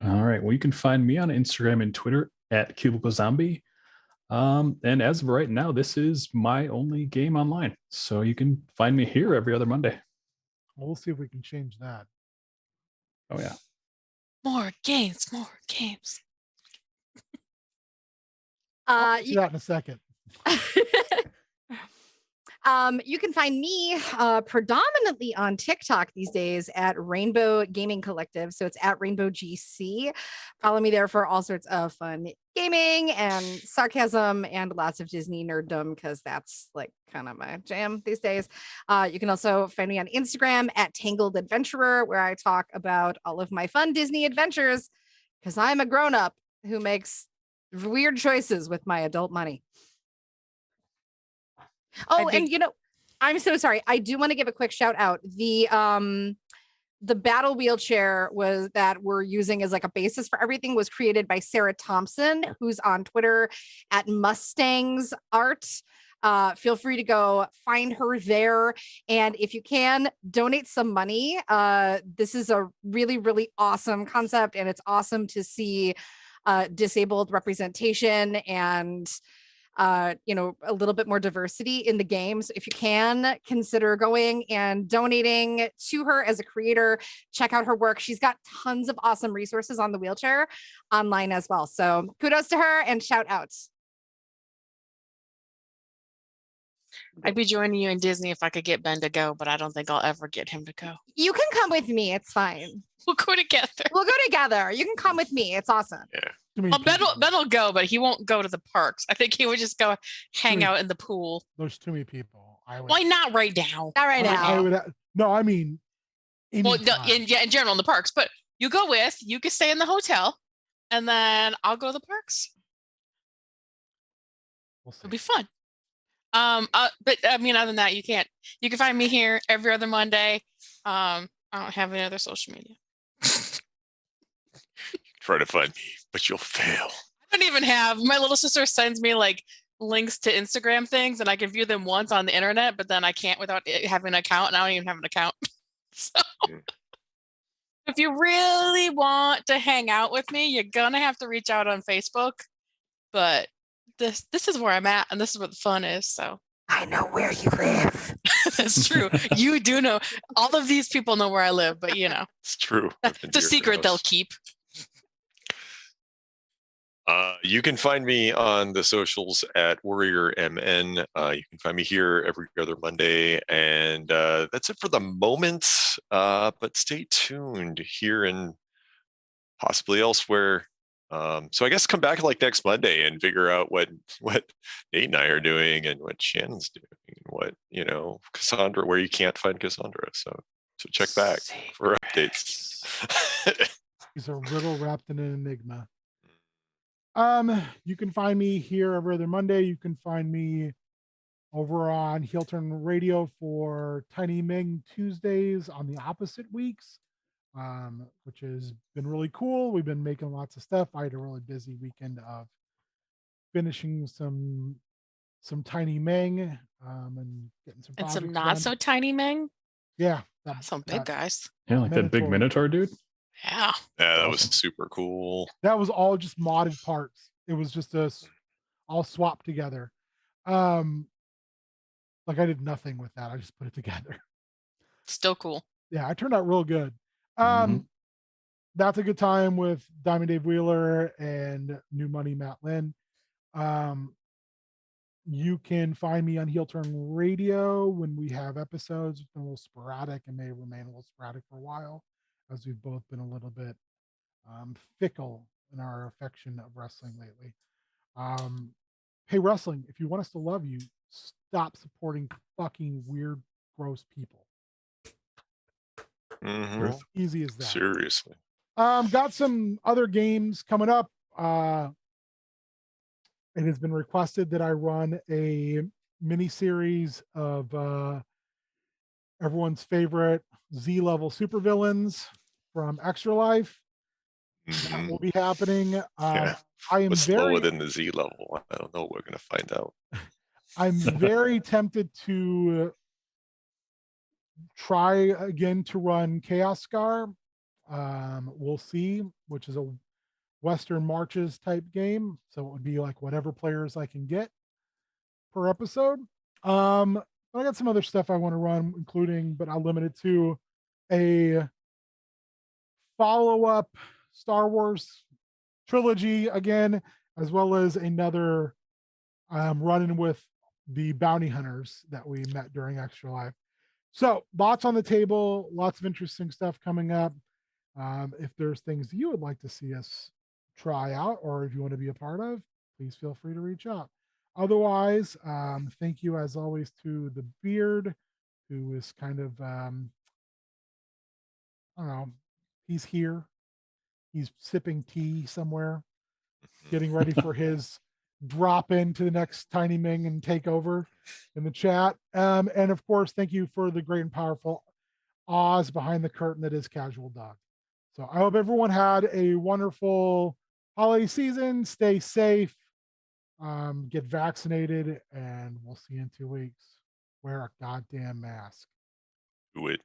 All right. Well, you can find me on Instagram and Twitter at Cubicle Zombie. And as of right now, this is my only game online. So you can find me here every other Monday. Well, we'll see if we can change that. Oh yeah. More games, more games. I'll do that in a second. You can find me predominantly on TikTok these days at Rainbow Gaming Collective. So it's at Rainbow GC. Follow me there for all sorts of fun gaming and sarcasm and lots of Disney nerddom, because that's like kind of my jam these days. You can also find me on Instagram at Tangled Adventurer, where I talk about all of my fun Disney adventures, because I'm a grown up who makes weird choices with my adult money. Oh, and I'm so sorry. I do want to give a quick shout out. The battle wheelchair that we're using as like a basis for everything was created by Sarah Thompson, who's on Twitter at Mustangs Art. Feel free to go find her there. And if you can, donate some money. This is a really, really awesome concept, and it's awesome to see disabled representation and a little bit more diversity in the games. If you can, consider going and donating to her as a creator. Check out her work. She's got tons of awesome resources on the wheelchair online as well. So kudos to her and shout outs. I'd be joining you in Disney if I could get Ben to go, but I don't think I'll ever get him to go. You can come with me. It's fine. We'll go together. We'll go together. You can come with me. It's awesome. Yeah. Well, Ben will go, but he won't go to the parks. I think he would just go hang out in the pool. There's too many people. Why not right now? Not right now. I would. No, I mean. Well, anytime. in general in the parks, but you can stay in the hotel, and then I'll go to the parks. It'll be fun. But I mean, other than that, you can find me here every other Monday. I don't have any other social media. Try to find me, but you'll fail. I don't even have. My little sister sends me like links to Instagram things, and I can view them once on the internet, but then I can't without having an account, and I don't even have an account. So if you really want to hang out with me, you're gonna have to reach out on Facebook. But this is where I'm at, and this is where the fun is. So I know where you live. That's true. You do know. All of these people know where I live, but it's true. It's a secret they'll keep. You can find me on the socials at WarriorMN. You can find me here every other Monday, and that's it for the moment. But stay tuned here and possibly elsewhere. So I guess come back like next Monday and figure out what Nate and I are doing and what Shannon's doing and what Cassandra, where you can't find Cassandra. So check back for updates. He's a riddle wrapped in an enigma. You can find me here every other Monday. You can find me over on Heel Turn Radio for Tiny Ming Tuesdays on the opposite weeks, which has been really cool. We've been making lots of stuff. I had a really busy weekend of finishing some Tiny Ming and getting some And some projects not done. so tiny Ming. Yeah, Some big guys. Yeah, like that big Minotaur dude. Yeah. Yeah, that was super cool. That was all just modded parts. It was just all swapped together. Like I did nothing with that. I just put it together. Still cool. Yeah, it turned out real good. Mhm. That's a good time with Diamond Dave Wheeler and New Money Matt Lynn. You can find me on Heel Turn Radio when we have episodes. It's been a little sporadic and may remain a little sporadic for a while, as we've both been a little bit fickle in our affection of wrestling lately. Hey, wrestling, if you want us to love you, stop supporting fucking weird, gross people. Mhm. Easy as that. Seriously. Got some other games coming up. It has been requested that I run a mini series of everyone's favorite Z level supervillains from Extra Life. That will Mhm. be happening. Yeah. I am What's lower very, than the Z level? I don't know. We're gonna find out. I'm very tempted to try again to run Chaos Scar. We'll see, which is a Western Marches type game. So it would be like whatever players I can get per episode. I got some other stuff I want to run, including, but I'll limit it to a follow-up Star Wars trilogy again, as well as another running with the bounty hunters that we met during Extra Life. So lots on the table, lots of interesting stuff coming up. If there's things you would like to see us try out, or if you want to be a part of, please feel free to reach out. Otherwise, thank you as always to the beard, who is kind of, I don't know, he's here. He's sipping tea somewhere, getting ready for his drop into the next Tiny Ming and take over in the chat. And of course, thank you for the great and powerful Oz behind the curtain that is Casual Dog. So I hope everyone had a wonderful holiday season. Stay safe, get vaccinated, and we'll see you in 2 weeks. Wear a goddamn mask. Do it.